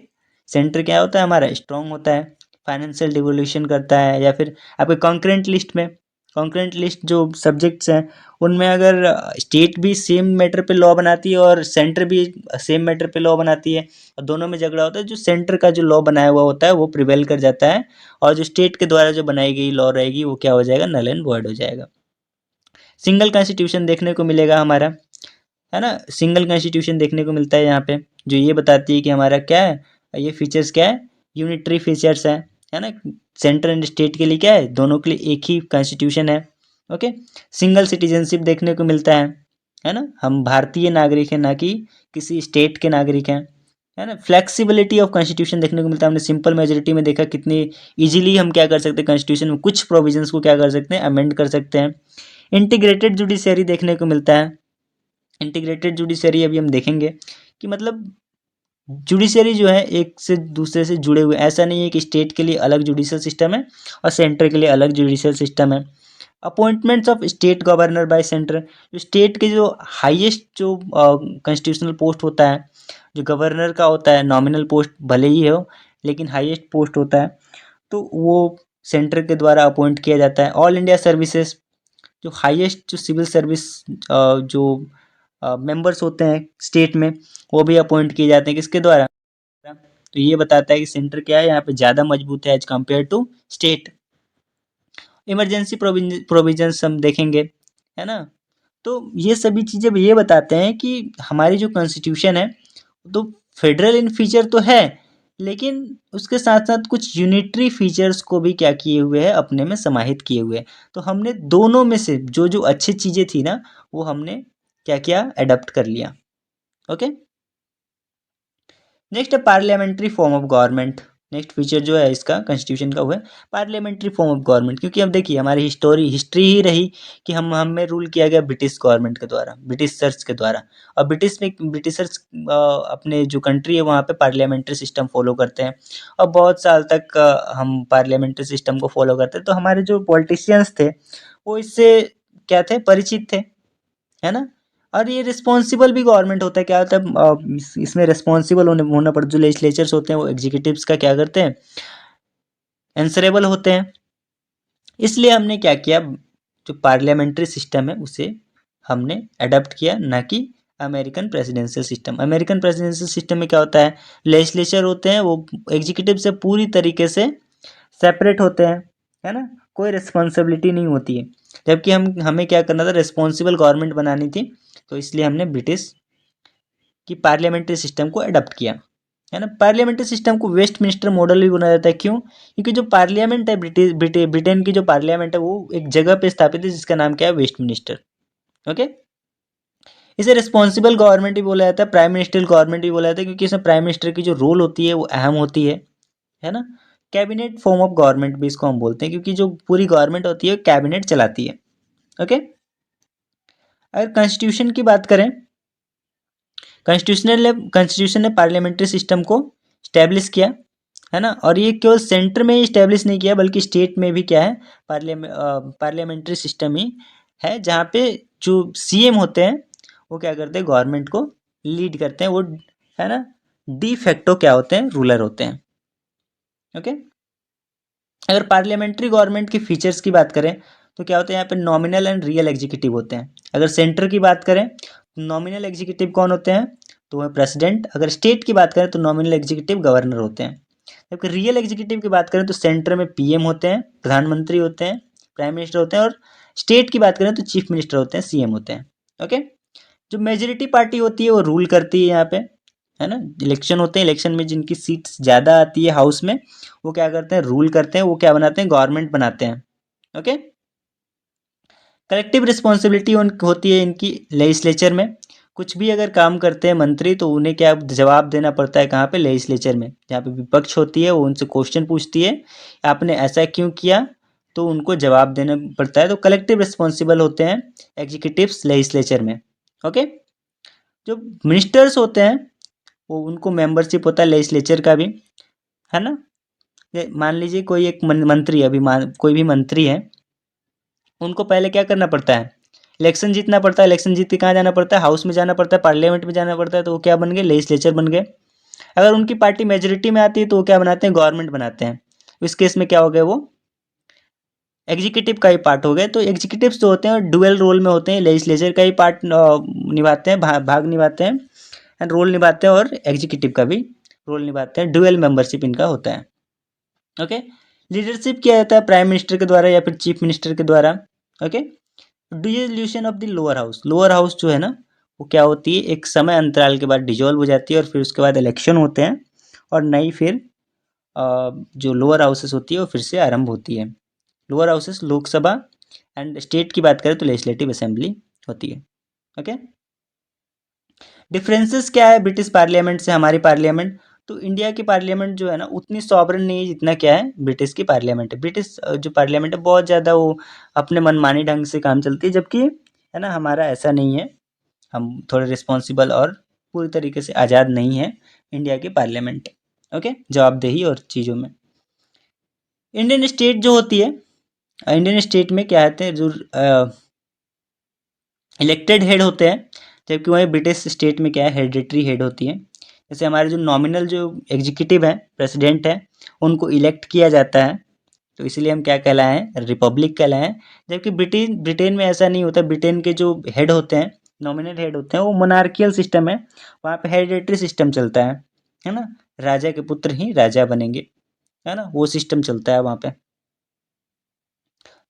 सेंटर क्या होता है हमारा, स्ट्रॉन्ग होता है, फाइनेंशियल डिवोल्यूशन करता है। या फिर आपके कॉन्करेंट लिस्ट में, कॉन्करेंट लिस्ट जो सब्जेक्ट्स हैं उनमें अगर स्टेट भी सेम मैटर पे लॉ बनाती है और सेंटर भी सेम मैटर पे लॉ बनाती है और दोनों में झगड़ा होता है, जो सेंटर का जो लॉ बनाया हुआ होता है वो प्रिवेल कर जाता है और जो स्टेट के द्वारा जो बनाई गई लॉ रहेगी वो क्या हो जाएगा, नल एंड वॉइड हो जाएगा। सिंगल कॉन्स्टिट्यूशन देखने को मिलेगा हमारा, है ना, सिंगल कॉन्स्टिट्यूशन देखने को मिलता है यहाँ पे, जो ये बताती है कि हमारा क्या है, ये फीचर्स क्या है, यूनिटरी फीचर्स है ना। सेंटर एंड स्टेट के लिए क्या है, दोनों के लिए एक ही कॉन्स्टिट्यूशन है। ओके, सिंगल सिटीजनशिप देखने को मिलता है ना, हम भारतीय नागरिक हैं ना कि किसी स्टेट के नागरिक हैं, है ना। फ्लेक्सिबिलिटी ऑफ कॉन्स्टिट्यूशन देखने को मिलता है, हमने सिंपल मेजोरिटी में देखा कितनी इजीली हम क्या कर सकते हैं, कॉन्स्टिट्यूशन में कुछ प्रोविजंस को क्या कर सकते हैं, अमेंड कर सकते हैं। इंटीग्रेटेड जुडिशरी देखने को मिलता है। इंटीग्रेटेड जुडिशरी अभी हम देखेंगे कि मतलब जुडिशरी जो है एक से दूसरे से जुड़े हुए, ऐसा नहीं है कि स्टेट के लिए अलग जुडिशल सिस्टम है और सेंटर के लिए अलग जुडिशल सिस्टम है। Appointments of state governor bye centre, जो स्टेट के जो हाईएस्ट जो कॉन्स्टिट्यूशनल पोस्ट होता है, जो गवर्नर का होता है, नॉमिनल पोस्ट भले ही हो लेकिन हाईएस्ट पोस्ट होता है, तो वो सेंटर के द्वारा अपॉइंट किया जाता है। ऑल इंडिया सर्विसेज, जो हाईएस्ट जो सिविल सर्विस जो मेंबर्स होते हैं स्टेट में, वो भी अपॉइंट किए जाते हैं किसके द्वारा, तो ये बताता है कि सेंटर क्या है यहाँ पे ज़्यादा मजबूत है as compare to state. Emergency provisions हम देखेंगे, है ना। तो ये सभी चीज़ें ये बताते हैं कि हमारी जो कॉन्स्टिट्यूशन है तो फेडरल इन फीचर तो है, लेकिन उसके साथ साथ कुछ यूनिटरी फीचर्स को भी क्या किए हुए हैं, अपने में समाहित किए हुए हैं। तो हमने दोनों में से जो जो अच्छी चीज़ें थी ना, वो हमने क्या किया, अडॉप्ट कर लिया। ओके, नेक्स्ट है parliamentary form of government. Next feature जो है इसका कॉन्स्टिट्यूशन का हुआ है पार्लियामेंट्री फॉर्म ऑफ गवर्नमेंट, क्योंकि अब देखिए हमारी हिस्ट्री ही रही कि हमें रूल किया गया ब्रिटिश गवर्नमेंट के द्वारा, ब्रिटिशर्स के द्वारा। और ब्रिटिशर्स अपने जो कंट्री है वहाँ पे पार्लियामेंट्री सिस्टम फॉलो करते हैं और बहुत साल तक हम पार्लियामेंट्री सिस्टम को फॉलो करते हैं। तो हमारे जो पॉलिटिशियंस थे वो इससे क्या थे, परिचित थे, है ना। और ये रिस्पॉन्सिबल भी गवर्नमेंट होता है, क्या होता है इसमें रिस्पॉन्सिबल होना पड़ता है। जो लेजिस्लेचर्स होते हैं वो एग्जीक्यूटिव्स का क्या करते हैं, आंसरेबल होते हैं। इसलिए हमने क्या किया, जो पार्लियामेंट्री सिस्टम है उसे हमने अडॉप्ट किया, ना कि American presidential system. American presidential system में क्या होता है, लेजिस्लेचर होते हैं वो एग्जीक्यूटिव से पूरी तरीके से सेपरेट होते हैं, है ना, कोई रिस्पॉन्सिबिलिटी नहीं होती है। जबकि हमें क्या करना था, रिस्पॉन्सिबल गवर्नमेंट बनानी थी, तो इसलिए हमने ब्रिटिश की पार्लियामेंट्री सिस्टम को अडॉप्ट किया, है ना। पार्लियामेंट्री सिस्टम को वेस्टमिनिस्टर मॉडल भी बनाया जाता है, क्यों, क्योंकि जो पार्लियामेंट है ब्रिटेन की जो पार्लियामेंट है वो एक जगह पे स्थापित है जिसका नाम क्या है, वेस्टमिनिस्टर। ओके, इसे रिस्पॉन्सिबल गवर्नमेंट भी बोला जाता है, प्राइम मिनिस्टर गवर्नमेंट भी बोला जाता है, क्योंकि इसमें प्राइम मिनिस्टर की जो रोल होती है वो अहम होती है ना। कैबिनेट फॉर्म ऑफ गवर्नमेंट भी इसको हम बोलते हैं, क्योंकि जो पूरी गवर्नमेंट होती है कैबिनेट चलाती है। ओके, अगर कॉन्स्टिट्यूशन की बात करें, कॉन्स्टिट्यूशन ने पार्लियामेंट्री सिस्टम को स्टैब्लिश किया, है ना। और ये केवल सेंटर में ही स्टैब्लिश नहीं किया बल्कि स्टेट में भी क्या है, पार्लियामेंट्री सिस्टम ही है, जहाँ पे जो सीएम होते हैं वो क्या करते हैं, गवर्नमेंट को लीड करते हैं, वो, है ना, डी फैक्टो क्या होते हैं, रूलर होते हैं। ओके, अगर पार्लियामेंट्री गवर्नमेंट की फीचर्स की बात करें तो क्या होते हैं, यहाँ पे नॉमिनल एंड रियल एग्जीक्यूटिव होते हैं। अगर सेंटर की बात करें तो नॉमिनल एग्जीक्यूटिव कौन होते हैं, तो वह प्रेसिडेंट। अगर स्टेट की बात करें तो नॉमिनल एग्जीक्यूटिव गवर्नर होते हैं। जबकि रियल एग्जीक्यूटिव की बात करें तो सेंटर में पीएम होते हैं, प्रधानमंत्री होते हैं, प्राइम मिनिस्टर होते हैं, और स्टेट की बात करें तो चीफ मिनिस्टर होते हैं, सीएम होते हैं। ओके, जो मेजोरिटी पार्टी होती है वो रूल करती है यहाँ पे, है ना। इलेक्शन होते हैं, इलेक्शन में जिनकी सीट्स ज़्यादा आती है हाउस में वो क्या करते हैं, रूल करते हैं, वो क्या बनाते हैं, गवर्नमेंट बनाते हैं। ओके, कलेक्टिव रिस्पॉन्सिबिलिटी होती है इनकी लेजिस्लेचर में, कुछ भी अगर काम करते हैं मंत्री तो उन्हें क्या जवाब देना पड़ता है, कहाँ पे, लेजिस्लेचर में, जहाँ पे विपक्ष होती है वो उनसे क्वेश्चन पूछती है आपने ऐसा क्यों किया, तो उनको जवाब देना पड़ता है। तो कलेक्टिव रिस्पॉन्सिबल होते हैं एग्जीक्यूटिव्स लेजिस्लेचर में। ओके, जो मिनिस्टर्स होते हैं वो उनको मेंबरशिप होता है लेजिस्लेचर का भी, है ना। मान लीजिए कोई एक मंत्री, अभी कोई भी मंत्री है, उनको पहले क्या करना पड़ता है, इलेक्शन जीतना पड़ता है। इलेक्शन जीत के कहाँ जाना पड़ता है, हाउस में जाना पड़ता है, पार्लियामेंट में जाना पड़ता है। तो वो क्या बन गए, लेजिस्लेचर बन गए। अगर उनकी पार्टी मेजोरिटी में आती है तो वो क्या बनाते हैं, गवर्नमेंट बनाते हैं। इस केस में क्या हो गया, वो एग्जीक्यूटिव का ही पार्ट हो गए। तो एग्जीक्यूटिव्स जो होते हैं डुअल रोल में होते हैं, लेजिस्लेचर का ही पार्ट निभाते हैं, भाग निभाते हैं, एंड रोल निभाते हैं, और एग्जीक्यूटिव का भी रोल निभाते हैं। डुअल मेंबरशिप इनका होता है। ओके, लीडरशिप किया जाता है प्राइम मिनिस्टर के द्वारा या फिर चीफ मिनिस्टर के द्वारा। Okay, dissolution of the lower house, lower house जो है ना वो क्या होती है, एक समय अंतराल के बाद डिजोल्व हो जाती है, और फिर उसके बाद इलेक्शन होते हैं, और नई फिर जो लोअर हाउसेस होती है वो फिर से आरंभ होती है। Lower houses Lok Sabha, and state की बात करें तो लेजिस्लेटिव असेंबली होती है। ओके, डिफरेंसेस क्या है ब्रिटिश पार्लियामेंट से हमारी पार्लियामेंट, तो इंडिया की पार्लियामेंट जो है ना उतनी सॉवरन नहीं है जितना क्या है ब्रिटिश की पार्लियामेंट है। ब्रिटिश जो पार्लियामेंट है बहुत ज़्यादा वो अपने मनमानी ढंग से काम चलती है, जबकि है ना हमारा ऐसा नहीं है, हम थोड़े रिस्पॉन्सिबल और पूरी तरीके से आज़ाद नहीं है इंडिया की पार्लियामेंट। ओके, जवाबदेही और चीज़ों में। इंडियन स्टेट जो होती है, इंडियन स्टेट में क्या कहते हैं, जो इलेक्टेड हेड होते हैं, जबकि वहीं ब्रिटिश स्टेट में क्या है, हेरिडिटरी हेड होती है। जैसे हमारे जो नॉमिनल जो एग्जीक्यूटिव है, प्रेसिडेंट है, उनको इलेक्ट किया जाता है, तो इसलिए हम क्या कहलाए हैं, रिपब्लिक कहलाए हैं। जबकि ब्रिटेन में ऐसा नहीं होता। ब्रिटेन के जो हेड होते हैं, नॉमिनल हेड होते हैं, वो मोनार्कियल सिस्टम है, वहाँ पे हेरिडिटरी सिस्टम चलता है ना, राजा के पुत्र ही राजा बनेंगे, है ना, वो सिस्टम चलता है वहाँ पे।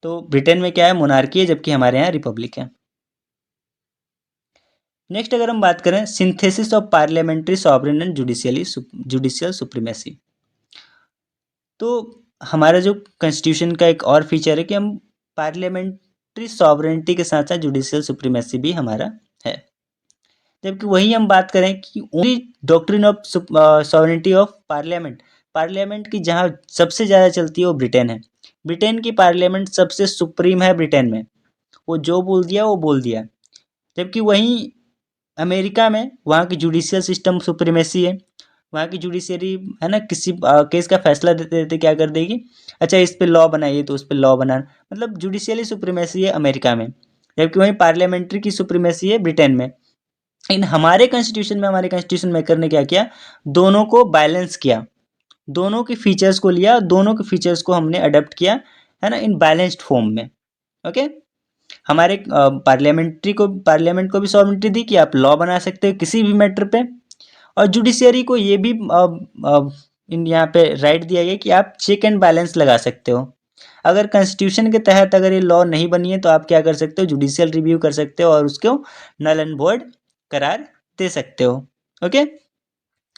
तो ब्रिटेन में क्या है, मोनार्की है, जबकि हमारे यहाँ रिपब्लिक है। नेक्स्ट अगर हम बात करें, synthesis of parliamentary sovereign and judicial supremacy, तो हमारा जो कॉन्स्टिट्यूशन का एक और फीचर है कि हम पार्लियामेंट्री सॉवरेनिटी के साथ साथ जुडिशियल सुप्रीमेसी भी हमारा है। जबकि वही हम बात करें कि only doctrine of sovereignty of parliament, parliament की जहाँ सबसे ज़्यादा चलती है वो ब्रिटेन है। ब्रिटेन की पार्लियामेंट सबसे सुप्रीम है ब्रिटेन में, वो जो बोल दिया वो बोल दिया। जबकि वहीं अमेरिका में वहाँ की जुडिशियल सिस्टम सुप्रीमेसी है, वहाँ की जुडिशरी है ना, किसी केस का फैसला देते देते क्या कर देगी, अच्छा इस पे लॉ बनाइए तो उस पे लॉ बना, मतलब जुडिशियली सुप्रीमेसी है अमेरिका में, जबकि वहीं पार्लियामेंट्री की सुप्रीमेसी है ब्रिटेन में। इन हमारे कॉन्स्टिट्यूशन में, हमारे कॉन्स्टिट्यूशन मेकर ने क्या किया, दोनों को बैलेंस किया, दोनों के फीचर्स को लिया, दोनों के फीचर्स को हमने अडोप्ट किया, है ना, इन बैलेंस्ड फॉर्म में। ओके, हमारे पार्लियामेंट को भी सॉवरेनिटी दी कि आप लॉ बना सकते हो किसी भी मैटर पे, और जुडिशियरी को ये भी इन यहाँ पे राइट दिया गया कि आप चेक एंड बैलेंस लगा सकते हो। अगर कॉन्स्टिट्यूशन के तहत अगर ये लॉ नहीं बनी है तो आप क्या कर सकते हो, जुडिशियल रिव्यू कर सकते हो और उसको नल एंड वॉइड करार दे सकते हो। ओके,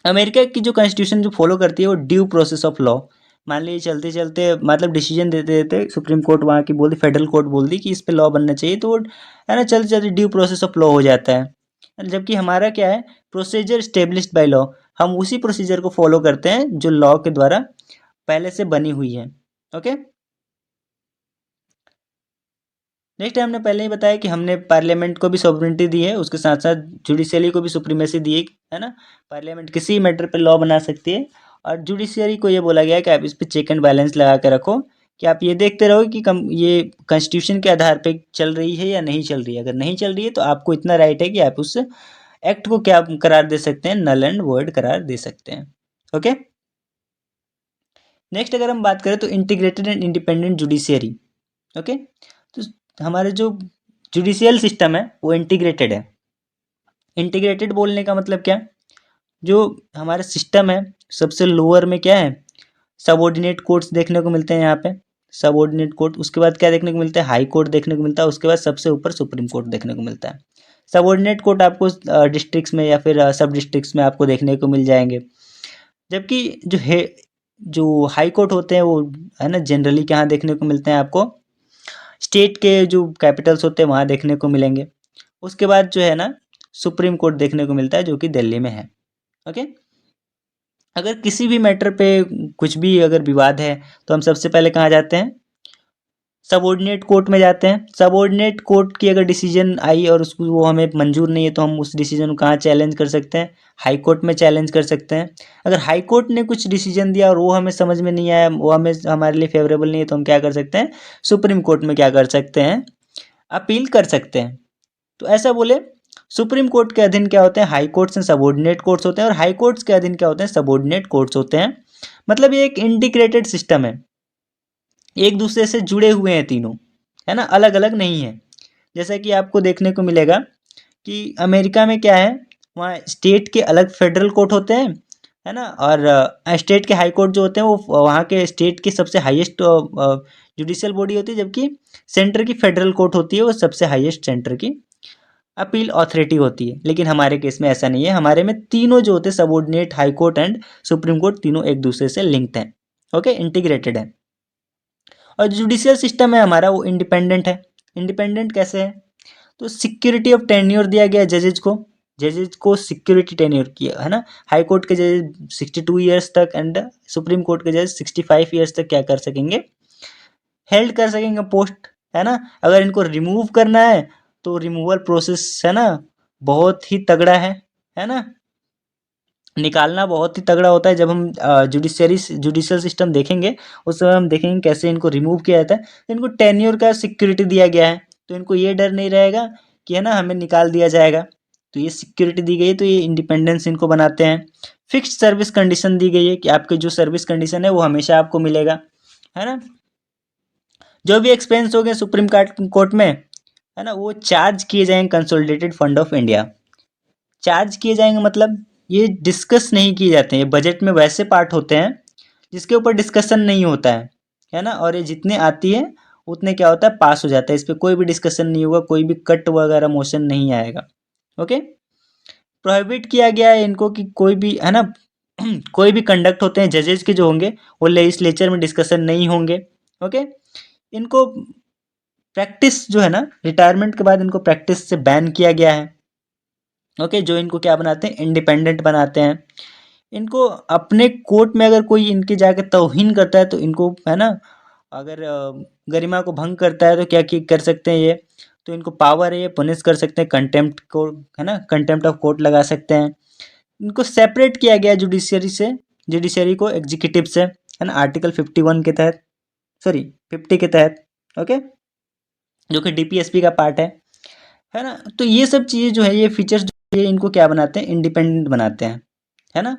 अमेरिका की जो कॉन्स्टिट्यूशन जो फॉलो करती है वो ड्यू प्रोसेस ऑफ लॉ, मान लीजिए चलते चलते मतलब डिसीजन देते देते सुप्रीम कोर्ट वहाँ की बोल दी, फेडरल कोर्ट बोल दी कि इस पे लॉ बनना चाहिए, तो है ना चलते चलते ड्यू प्रोसेस ऑफ लॉ हो जाता है। जबकि हमारा क्या है, प्रोसीजर स्टेब्लिश्ड बाय लॉ, हम उसी प्रोसीजर को फॉलो करते हैं जो लॉ के द्वारा पहले से बनी हुई है। ओके, नेक्स्ट हमने पहले ही बताया कि हमने पार्लियामेंट को भी सॉवरेनिटी दी है, उसके साथ साथ जुडिशियरी को भी सुप्रीमेसी दी है ना, पार्लियामेंट किसी मैटर पे लॉ बना सकती है, और जुडिशियरी को ये बोला गया है कि आप इस पे चेक एंड बैलेंस लगा के रखो, कि आप ये देखते रहो कि ये कॉन्स्टिट्यूशन के आधार पे चल रही है या नहीं चल रही है। अगर नहीं चल रही है तो आपको इतना राइट है कि आप उस एक्ट को क्या करार दे सकते हैं, नल एंड वॉइड करार दे सकते हैं। ओके, नेक्स्ट अगर हम बात करें तो integrated and independent judiciary. Okay, तो हमारे जो जुडिशियल सिस्टम है वो इंटीग्रेटेड है। इंटीग्रेटेड बोलने का मतलब क्या, जो हमारा सिस्टम है सबसे लोअर में क्या है, सबऑर्डिनेट कोर्ट्स देखने को मिलते हैं यहाँ पे, सबऑर्डिनेट कोर्ट, उसके बाद क्या देखने को मिलता है, हाई कोर्ट देखने को मिलता है, उसके बाद सबसे ऊपर सुप्रीम कोर्ट देखने को मिलता है। सबऑर्डिनेट कोर्ट आपको डिस्ट्रिक्ट्स में या फिर सब डिस्ट्रिक्ट्स में आपको देखने को मिल जाएंगे। जबकि जो हाई कोर्ट होते हैं वो है ना जनरली कहाँ देखने को मिलते हैं आपको, स्टेट के जो कैपिटल्स होते हैं वहाँ देखने को मिलेंगे। उसके बाद जो है ना सुप्रीम कोर्ट देखने को मिलता है जो कि दिल्ली में है। ओके, अगर किसी भी मैटर पे कुछ भी अगर विवाद है तो हम सबसे पहले कहाँ जाते हैं, सबऑर्डिनेट कोर्ट में जाते हैं। सबऑर्डिनेट कोर्ट की अगर डिसीजन आई और उसको वो हमें मंजूर नहीं है तो हम उस डिसीजन को कहाँ चैलेंज कर सकते हैं, हाई कोर्ट में चैलेंज कर सकते हैं। अगर हाई कोर्ट ने कुछ डिसीजन दिया और वो हमें समझ में नहीं आया, वो हमें हमारे लिए फेवरेबल नहीं है, तो हम क्या कर सकते हैं, सुप्रीम कोर्ट में क्या कर सकते हैं, अपील कर सकते हैं। तो ऐसा बोले, सुप्रीम कोर्ट के अधीन क्या होते हैं, high courts and subordinate courts होते हैं, और हाई कोर्ट्स के अधीन क्या होते हैं, सबऑर्डिनेट कोर्ट्स होते हैं। मतलब ये एक इंटीग्रेटेड सिस्टम है, एक दूसरे से जुड़े हुए हैं तीनों, है ना, अलग अलग नहीं है। जैसा कि आपको देखने को मिलेगा कि अमेरिका में क्या है, वहाँ स्टेट के अलग फेडरल कोर्ट होते हैं, है ना, और स्टेट के हाई कोर्ट जो होते हैं वो वहाँ के स्टेट की सबसे हाईएस्ट जुडिशियल बॉडी होती है, जबकि सेंटर की फेडरल कोर्ट होती है वो सबसे हाईएस्ट सेंटर की अपील अथॉरिटी होती है। लेकिन हमारे केस में ऐसा नहीं है, हमारे में तीनों जो होते हैं, subordinate, high court and supreme court, तीनों एक दूसरे से लिंक्ड हैं। ओके, इंटीग्रेटेड है। और जुडिशियल सिस्टम है हमारा वो इंडिपेंडेंट है। इंडिपेंडेंट कैसे है, तो सिक्योरिटी ऑफ टेन्योर दिया गया जजेज को सिक्योरिटी टेन्योर किया है ना। हाई कोर्ट के जजेज 62 ईयर्स तक एंड सुप्रीम कोर्ट के जजेज 65 ईयर्स तक क्या कर सकेंगे, हेल्ड कर सकेंगे पोस्ट, है ना। अगर इनको रिमूव करना है तो रिमूवल प्रोसेस है ना बहुत ही तगड़ा है ना, निकालना बहुत ही तगड़ा होता है। जब हम जुडिशियल सिस्टम देखेंगे उस समय हम देखेंगे कैसे इनको रिमूव किया जाता है। तो इनको टेन्योर का सिक्योरिटी दिया गया है, तो इनको ये डर नहीं रहेगा कि है ना हमें निकाल दिया जाएगा, तो ये सिक्योरिटी दी गई है, तो ये इंडिपेंडेंस इनको बनाते हैं। फिक्स्ड सर्विस कंडीशन दी गई है कि आपके जो सर्विस कंडीशन है वो हमेशा आपको मिलेगा, है ना। जो भी एक्सपेंस हो गए सुप्रीम कोर्ट में, है ना, वो चार्ज किए जाएंगे consolidated fund of India. Charge किए जाएंगे मतलब ये डिस्कस नहीं किए जाते हैं, ये बजट में वैसे पार्ट होते हैं जिसके ऊपर डिस्कशन नहीं होता है ना। और ये जितने आती है उतने क्या होता है, पास हो जाता है, इस पर कोई भी डिस्कशन नहीं होगा, कोई भी कट वगैरह मोशन नहीं आएगा। ओके, प्रोहिबिट किया गया है इनको कि कोई भी, है ना, कोई भी कंडक्ट होते हैं जजेस के जो होंगे वो लेजिस्लेचर में डिस्कशन नहीं होंगे। ओके, इनको प्रैक्टिस जो है ना, रिटायरमेंट के बाद इनको प्रैक्टिस से बैन किया गया है। ओके, जो इनको क्या बनाते हैं, इंडिपेंडेंट बनाते हैं। इनको अपने कोर्ट में अगर कोई इनके जाके तौहीन करता है तो इनको, है ना, अगर गरिमा को भंग करता है तो क्या कर सकते हैं ये, तो इनको पावर है, ये पनिश कर सकते हैं, कंटेम्प्ट को, है ना, कंटेम्प्ट ऑफ कोर्ट लगा सकते हैं। इनको सेपरेट किया गया जुडिशियरी से, जुडिशियरी को एग्जीक्यूटिव से, है ना, आर्टिकल 51 के तहत, सॉरी 50 के तहत। ओके, जो कि डीपीएसपी का पार्ट है ना। तो ये सब चीज़ें जो है, ये फीचर्स जो है इनको क्या बनाते हैं, इंडिपेंडेंट बनाते हैं, है ना।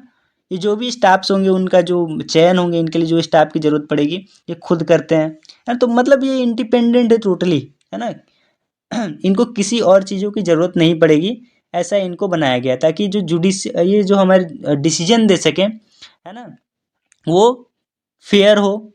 ये जो भी स्टाफ्स होंगे उनका जो चयन होंगे, इनके लिए जो स्टाफ की ज़रूरत पड़ेगी ये खुद करते हैं, है ना। तो मतलब ये इंडिपेंडेंट है टोटली, है ना। इनको किसी और चीज़ों की ज़रूरत नहीं पड़ेगी, ऐसा इनको बनाया गया ताकि जो ये जो हमारे डिसीजन दे सकें, है ना, वो फेयर हो,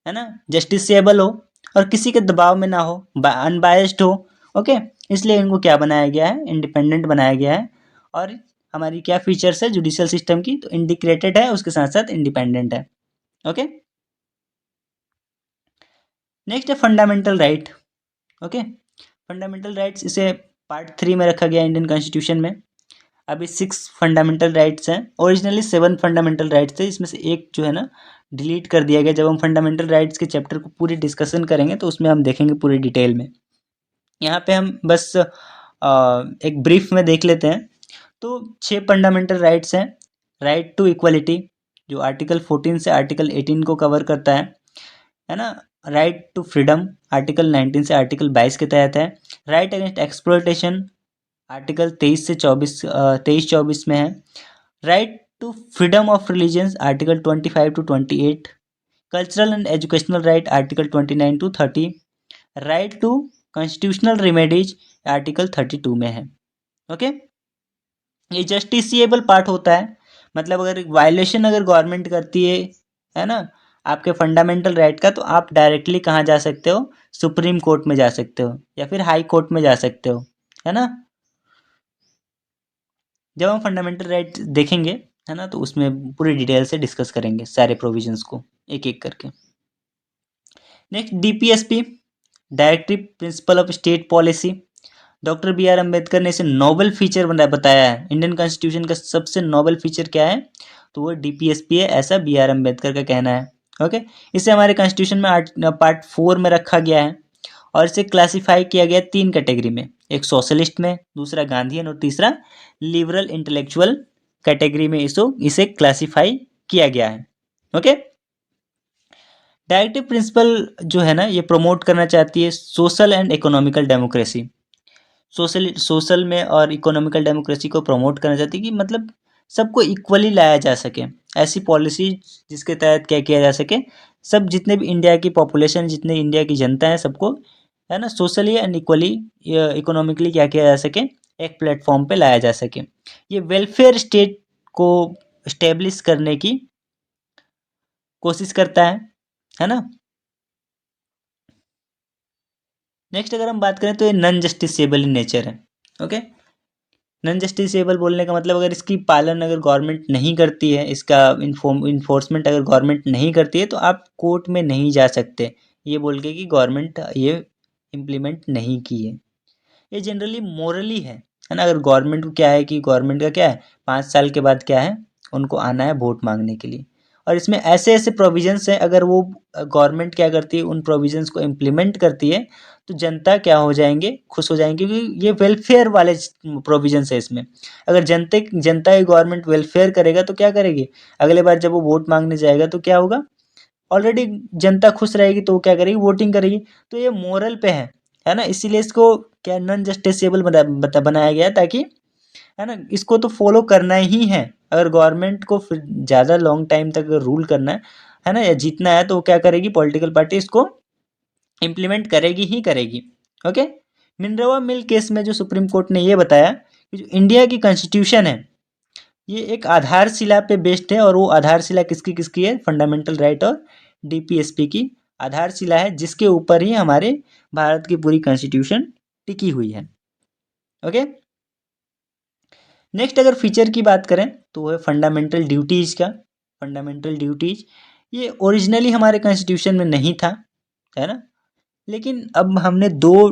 है ना, जस्टिसेबल हो, और किसी के दबाव में ना हो, अनबायस्ड हो। ओके, इसलिए इनको क्या बनाया गया है, इंडिपेंडेंट बनाया गया है। और हमारी क्या फीचर्स है जुडिशियल सिस्टम की, तो इंडिक्रेटेड है, उसके साथ साथ इंडिपेंडेंट है। ओके, नेक्स्ट है fundamental right. Okay, fundamental rights इसे पार्ट 3 में रखा गया इंडियन कॉन्स्टिट्यूशन में। अभी 6 फंडामेंटल राइट्स हैं, ओरिजिनली 7 फंडामेंटल राइट्स थे, इसमें से एक जो है ना डिलीट कर दिया गया। जब हम फंडामेंटल राइट्स के चैप्टर को पूरी डिस्कशन करेंगे तो उसमें हम देखेंगे पूरी डिटेल में। यहाँ पे हम बस एक ब्रीफ में देख लेते हैं। तो 6 फंडामेंटल राइट्स हैं। राइट टू इक्वलिटी, जो आर्टिकल 14 से आर्टिकल 18 को कवर करता है ना। राइट टू फ्रीडम, आर्टिकल 19 से आर्टिकल 22 के तहत है। राइट अगेंस्ट एक्सप्लॉयटेशन, आर्टिकल 23 से 24 में है। Right to freedom of religions, article 25 to 28। Cultural and educational right, article 29 to 30। Right to constitutional remedies, article 32 में है। ओके, ये जस्टिसिएबल पार्ट होता है, मतलब अगर वायलेशन अगर गवर्नमेंट करती है ना, आपके फंडामेंटल राइट का, तो आप डायरेक्टली कहाँ जा सकते हो, सुप्रीम कोर्ट में जा सकते हो या फिर हाई कोर्ट में जा सकते हो, है ना। जब हम फंडामेंटल राइट देखेंगे, है ना, तो उसमें पूरी डिटेल से डिस्कस करेंगे सारे प्रोविजंस को एक एक करके। Next DPSP, directive principle of state policy. Doctor B R Ambedkar ने इसे नोबल फीचर बताया है। इंडियन कॉन्स्टिट्यूशन का सबसे नोबल फीचर क्या है, तो वो डीपीएसपी है, ऐसा बी आर अम्बेडकर का कहना है। ओके, इसे हमारे कॉन्स्टिट्यूशन में पार्ट 4 में रखा गया है और इसे क्लासिफाई किया गया 3 कैटेगरी में, एक सोशलिस्ट में, दूसरा गांधीयन और तीसरा लिबरल इंटेलेक्चुअल कैटेगरी में इसे क्लासिफाई किया गया है। ओके, डायरेक्टिव प्रिंसिपल जो है ना, ये प्रमोट करना चाहती है social and economical democracy. Social में और इकोनॉमिकल डेमोक्रेसी को प्रमोट करना चाहती है कि मतलब सबको इक्वली लाया जा सके, ऐसी पॉलिसी जिसके तहत क्या किया जा सके, सब जितने भी इंडिया की पॉपुलेशन, जितने इंडिया की जनता है, सबको है ना सोशली एंड इक्वली इकोनॉमिकली क्या किया जा सके, एक प्लेटफॉर्म पे लाया जा सके। ये वेलफेयर स्टेट को स्टेब्लिश करने की कोशिश करता है ना। नेक्स्ट अगर हम बात करें तो ये नॉन जस्टिसेबल इन नेचर है। ओके, नॉन जस्टिसेबल बोलने का मतलब अगर इसकी पालन अगर गवर्नमेंट नहीं करती है, इसका इन्फोर्समेंट अगर गवर्नमेंट नहीं करती है, तो आप कोर्ट में नहीं जा सकते ये बोल के कि गवर्नमेंट ये इम्प्लीमेंट नहीं की है। ये जनरली मोरली है ना। अगर गवर्नमेंट को क्या है कि गवर्नमेंट का क्या है, 5 साल के बाद क्या है, उनको आना है वोट मांगने के लिए, और इसमें ऐसे ऐसे प्रोविजंस हैं, अगर वो गवर्नमेंट क्या करती है, उन प्रोविजंस को इम्प्लीमेंट करती है, तो जनता क्या हो जाएंगे, खुश हो जाएंगे, क्योंकि ये वेलफेयर वाले प्रोविजंस है इसमें। अगर जनता की गवर्नमेंट वेलफेयर करेगा तो क्या करेगी, अगले बार जब वो वोट मांगने जाएगा तो क्या होगा, ऑलरेडी जनता खुश रहेगी तो वो क्या करेगी, वोटिंग करेगी। तो ये मोरल पे है ना, इसीलिए इसको क्या नॉन जस्टिसेबल बनाया गया है, ताकि है ना इसको तो फॉलो करना ही है। अगर गवर्नमेंट को फिर ज़्यादा लॉन्ग टाइम तक रूल करना है ना, या जीतना है, तो वो क्या करेगी, पॉलिटिकल पार्टी इसको इम्प्लीमेंट करेगी ही करेगी। ओके, मिनर्वा मिल केस में जो सुप्रीम कोर्ट ने ये बताया कि जो इंडिया की कॉन्स्टिट्यूशन है, ये एक आधारशिला पे बेस्ड है, और वो आधारशिला किसकी किसकी है, फंडामेंटल राइट और डीपीएसपी की आधारशिला है, जिसके ऊपर ही हमारे भारत की पूरी कॉन्स्टिट्यूशन टिकी हुई है। ओके, नेक्स्ट अगर फीचर की बात करें तो वो है फंडामेंटल ड्यूटीज़ का। फंडामेंटल ड्यूटीज़ ये ओरिजिनली हमारे कॉन्स्टिट्यूशन में नहीं था, है ना, लेकिन अब हमने 2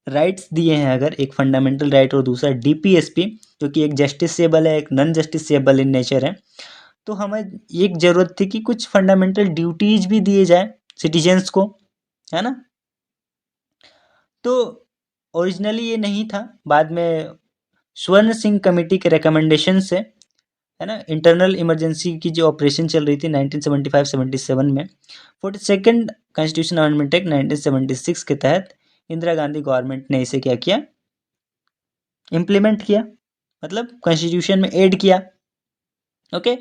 राइट्स दिए हैं, अगर एक फंडामेंटल राइट और दूसरा डीपीएसपी, जो कि एक जस्टिसेबल है, एक नॉन जस्टिसेबल इन नेचर है, तो हमें एक ज़रूरत थी कि कुछ फंडामेंटल ड्यूटीज़ भी दिए जाए सिटीजन्स को, है ना। तो ओरिजिनली ये नहीं था, बाद में स्वर्ण सिंह कमेटी के रिकमेंडेशन से, है ना, इंटरनल इमरजेंसी की जो ऑपरेशन चल रही थी 1975-77 में, 42nd कॉन्स्टिट्यूशन अमेंडमेंट एक्ट 1976 के तहत इंदिरा गांधी गवर्नमेंट ने इसे क्या किया, इम्प्लीमेंट किया, मतलब कॉन्स्टिट्यूशन में ऐड किया। ओके,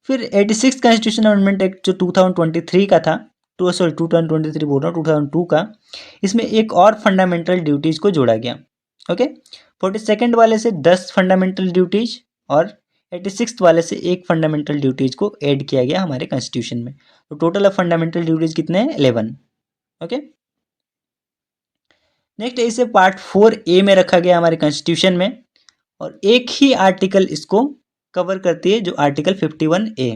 फिर 86 कॉन्स्टिट्यूशन अमेंडमेंट एक्ट जो 2023 का था, 2023 बोल रहा हूँ, 2002 का, इसमें एक और फंडामेंटल ड्यूटीज़ को जोड़ा गया। ओके, 42nd वाले से 10 फंडामेंटल ड्यूटीज़ और 86 वाले से एक फंडामेंटल ड्यूटीज़ को ऐड किया गया हमारे कॉन्स्टिट्यूशन में। तो टोटल ऑफ फंडामेंटल ड्यूटीज़ कितने हैं, 11। ओके, नेक्स्ट इसे पार्ट 4A में रखा गया हमारे कॉन्स्टिट्यूशन में, और एक ही आर्टिकल इसको कवर करती है, जो आर्टिकल 51A।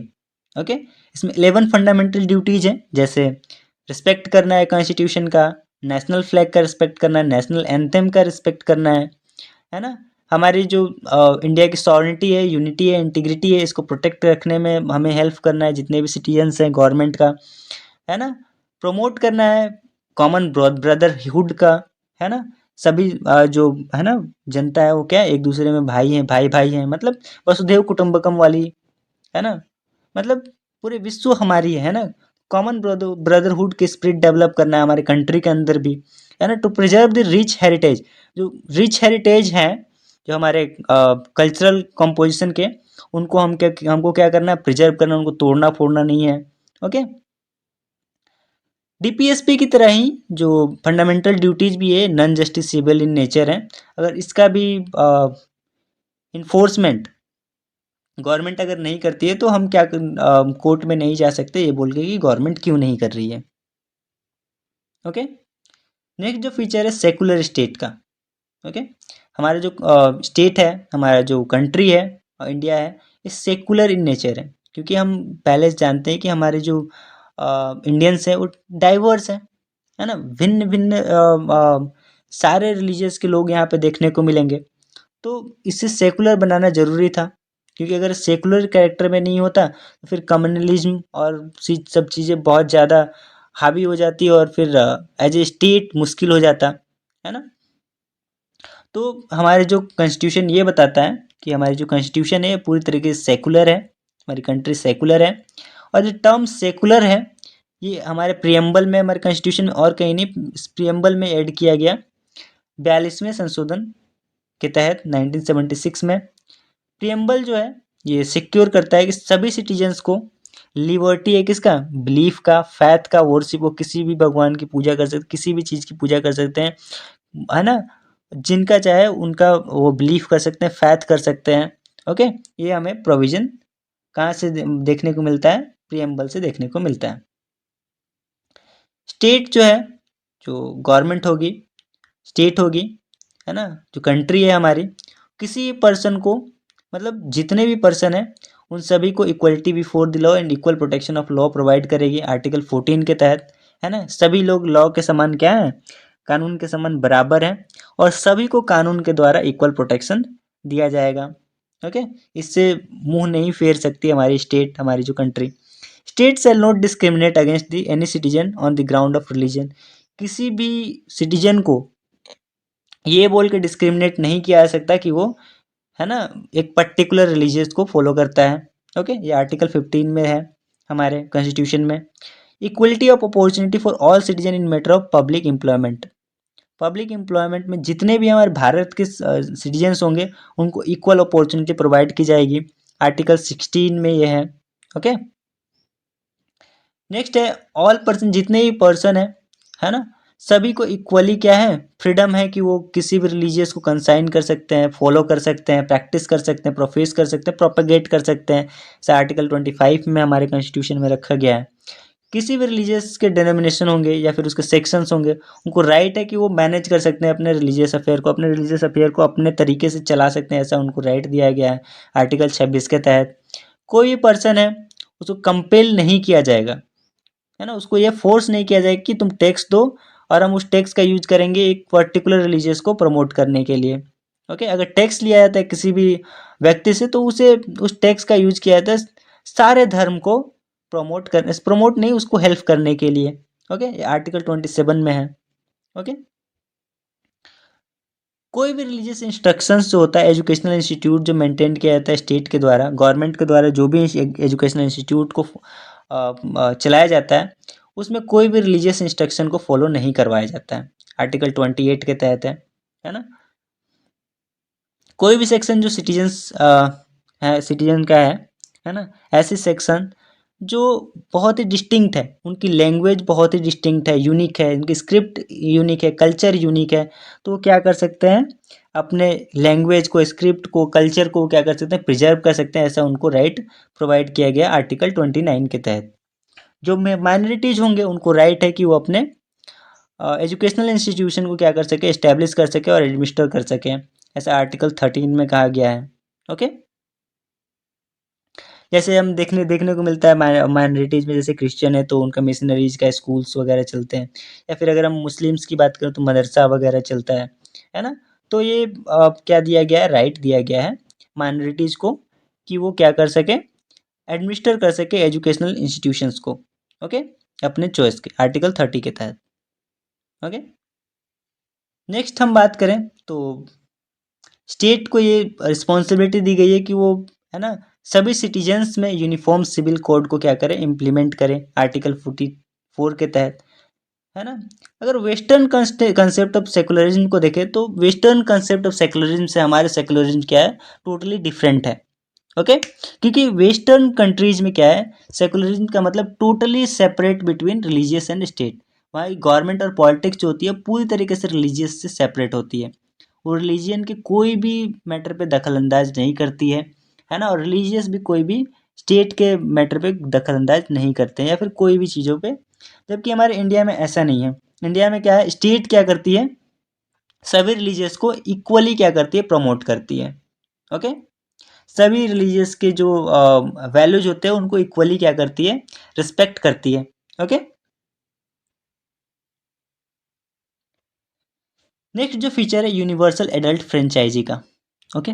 ओके, इसमें 11 फंडामेंटल ड्यूटीज हैं, जैसे रिस्पेक्ट करना है कॉन्स्टिट्यूशन का, नेशनल फ्लैग का रिस्पेक्ट करना है, नेशनल एंथम का रिस्पेक्ट करना है ना, हमारी जो इंडिया की सॉवरेनिटी है, यूनिटी है, इंटीग्रिटी है, इसको प्रोटेक्ट रखने में हमें हेल्प करना है, जितने भी सिटीजन्स हैं गवर्नमेंट का, है ना, प्रमोट करना है कॉमन ब्रदरहुड का, है ना, सभी जो है ना जनता है, वो क्या है, एक दूसरे में भाई हैं, भाई भाई हैं, मतलब वसुधैव कुटुंबकम वाली, है ना, मतलब पूरे विश्व हमारी है ना, कॉमन ब्रदरहुड की स्पिरिट डेवलप करना है हमारे कंट्री के अंदर भी, है ना, to preserve the rich heritage, जो रिच हेरिटेज हैं, जो हमारे कल्चरल कंपोजिशन के, उनको हमको क्या करना है, प्रिजर्व करना, उनको तोड़ना फोड़ना नहीं है। ओके, डीपीएसपी की तरह ही जो फंडामेंटल ड्यूटीज भी है, नॉन जस्टिसेबल इन नेचर है, अगर इसका भी इन्फोर्समेंट गवर्नमेंट अगर नहीं करती है, तो हम क्या कोर्ट में नहीं जा सकते ये बोल के कि गवर्नमेंट क्यों नहीं कर रही है। ओके, नेक्स्ट जो फीचर है सेकुलर स्टेट का। ओके, हमारा जो स्टेट है, हमारा जो कंट्री है, इंडिया है, ये सेकुलर इन नेचर है, क्योंकि हम पहले से जानते हैं कि हमारे जो इंडियंस हैं वो डाइवर्स हैं, है ना, भिन्न भिन्न सारे रिलीजियस के लोग यहाँ पे देखने को मिलेंगे। तो इसे सेकुलर बनाना ज़रूरी था, क्योंकि अगर सेकुलर कैरेक्टर में नहीं होता तो फिर कम्युनलिज्म और सब चीज़ें बहुत ज़्यादा हावी हो जाती और फिर एज ए स्टेट मुश्किल हो जाता है ना। तो हमारे जो कॉन्स्टिट्यूशन ये बताता है कि हमारी जो कॉन्स्टिट्यूशन है पूरी तरीके से सेकुलर है, हमारी कंट्री सेकुलर है। और जो टर्म सेकुलर है ये हमारे प्रियम्बल में, हमारे कॉन्स्टिट्यूशन में और कहीं नहीं, इस प्रियम्बल में ऐड किया गया 42वें संशोधन के तहत 1976 में। प्रियम्बल जो है ये सिक्योर करता है कि सभी सिटीजन्स को लिबर्टी है किसका, बिलीफ का, फैथ का, वर्शिप, वो किसी भी भगवान की पूजा कर सकते, किसी भी चीज़ की पूजा कर सकते हैं, है ना, जिनका चाहे उनका वो बिलीफ कर सकते हैं, फैथ कर सकते हैं। ओके, ये हमें प्रोविजन कहाँ से देखने को मिलता है, प्रियम्बल से देखने को मिलता है। स्टेट जो है, जो गवर्नमेंट होगी, स्टेट होगी, है ना, जो कंट्री है हमारी, किसी पर्सन को, मतलब जितने भी पर्सन हैं उन सभी को equality before the law and equal protection of law provide करेगी आर्टिकल 14 के तहत, है ना। सभी लोग लॉ के समान क्या है, कानून के समान बराबर हैं, और सभी को कानून के द्वारा इक्वल प्रोटेक्शन दिया जाएगा। ओके, इससे मुंह नहीं फेर सकती हमारी स्टेट, हमारी जो country. State shall not discriminate against the any citizen on the ground of religion. किसी भी सिटीजन को ये बोल के डिस्क्रिमिनेट नहीं किया जा सकता कि वो, है ना, एक पर्टिकुलर रिलीजियस को फॉलो करता है। ओके, ये आर्टिकल 15 में है हमारे कॉन्स्टिट्यूशन में। Equality of opportunity for all citizen in matter of public employment. Public employment में जितने भी हमारे भारत के सिटीजन्स होंगे उनको इक्वल अपॉर्चुनिटी प्रोवाइड की जाएगी, आर्टिकल 16 में ये है। ओके, नेक्स्ट है ऑल पर्सन, जितने भी पर्सन है ना, सभी को इक्वली क्या है, फ्रीडम है कि वो किसी भी रिलीजियस को कंसाइन कर सकते हैं, फॉलो कर सकते हैं, प्रैक्टिस कर सकते हैं, प्रोफेस कर सकते हैं, प्रोपेगेट कर सकते हैं। जैसे आर्टिकल 25 में हमारे कॉन्स्टिट्यूशन में रखा गया है। किसी भी रिलीजियस के डेनोमिनेशन होंगे या फिर उसके सेक्शंस होंगे, उनको राइट है कि वो मैनेज कर सकते हैं अपने रिलीजियस अफेयर को, अपने रिलीजियस अफेयर को अपने तरीके से चला सकते हैं, ऐसा उनको राइट दिया गया है आर्टिकल 26 के तहत। कोई भी पर्सन है उसको कंपेल नहीं किया जाएगा, है ना, उसको ये फोर्स नहीं किया जाएगा कि तुम टैक्स दो और हम उस टैक्स का यूज करेंगे एक पर्टिकुलर रिलीजियस को प्रमोट करने के लिए। ओके, अगर टैक्स लिया जाता है किसी भी व्यक्ति से तो उसे उस टैक्स का यूज किया जाता है सारे धर्म को प्रमोट करने, प्रमोट नहीं, उसको हेल्प करने के लिए। ओके, ये आर्टिकल 27 में है। ओके, कोई भी रिलीजियस इंस्ट्रक्शंस जो होता है, एजुकेशनल इंस्टीट्यूट जो मेंटेन किया जाता है स्टेट के द्वारा, गवर्नमेंट के द्वारा जो भी एजुकेशनल इंस्टीट्यूट को चलाया जाता है, उसमें कोई भी रिलीजियस इंस्ट्रक्शन को फॉलो नहीं करवाया जाता है, आर्टिकल 28 के तहत है ना। कोई भी सेक्शन जो सिटीजन्स है, सिटीजन का है ना, ऐसे सेक्शन जो बहुत ही डिस्टिंक्ट है, उनकी लैंग्वेज बहुत ही डिस्टिंक्ट है, यूनिक है, उनकी स्क्रिप्ट यूनिक है, कल्चर यूनिक है, तो वो क्या कर सकते हैं, अपने लैंग्वेज को, स्क्रिप्ट को, कल्चर को क्या कर सकते हैं, प्रिजर्व कर सकते हैं। ऐसा उनको राइट प्रोवाइड किया गया आर्टिकल 29 के तहत। जो माइनॉरिटीज़ होंगे उनको राइट है कि वो अपने एजुकेशनल इंस्टीट्यूशन को क्या कर सके, इस्टेब्लिश कर सके और एडमिनिस्टर कर सके, ऐसा आर्टिकल 13 में कहा गया है। ओके, जैसे हम देखने देखने को मिलता है माइनॉरिटीज़ में, जैसे क्रिश्चियन है तो उनका मिशनरीज का स्कूल्स वगैरह चलते हैं, या फिर अगर हम मुस्लिम्स की बात करें तो मदरसा वगैरह चलता है ना। तो ये क्या दिया गया है, राइट दिया गया है माइनॉरिटीज़ को कि वो क्या कर सके, एडमिनिस्टर कर सके एजुकेशनल इंस्टीट्यूशंस को। ओके, अपने चॉइस के, आर्टिकल 30 के तहत। ओके, नेक्स्ट हम बात करें तो स्टेट को ये रिस्पॉन्सिबिलिटी दी गई है कि वो, है ना, सभी सिटीजन्स में यूनिफॉर्म सिविल कोड को क्या करें, इम्प्लीमेंट करें, आर्टिकल 44 के तहत, है ना। अगर वेस्टर्न कंसेप्ट ऑफ सेकुलरिज्म को देखें तो वेस्टर्न कंसेप्ट ऑफ सेकुलरिज्म से हमारे सेकुलरिज्म क्या है, टोटली डिफरेंट है। ओके, क्योंकि वेस्टर्न कंट्रीज में क्या है, सेकुलरिज्म का मतलब totally separate between religious and state. वहाँ गवर्नमेंट और पॉलिटिक्स जो होती है पूरी तरीके से रिलीजियस से सेपरेट होती है, वो रिलीजियन के कोई भी मैटर पे दखल अंदाज नहीं करती है ना, और रिलीजियस भी कोई भी स्टेट के मैटर पे दखल अंदाज नहीं करते हैं या फिर कोई भी चीज़ों पे। जबकि हमारे इंडिया में ऐसा नहीं है। इंडिया में क्या है, स्टेट क्या करती है, सभी रिलीजियस को इक्वली क्या करती है, प्रमोट करती है। ओके, सभी रिलीजियस के जो वैल्यूज होते हैं उनको इक्वली क्या करती है, रिस्पेक्ट करती है। ओके, नेक्स्ट जो फीचर है यूनिवर्सल एडल्ट फ्रेंचाइजी का। ओके,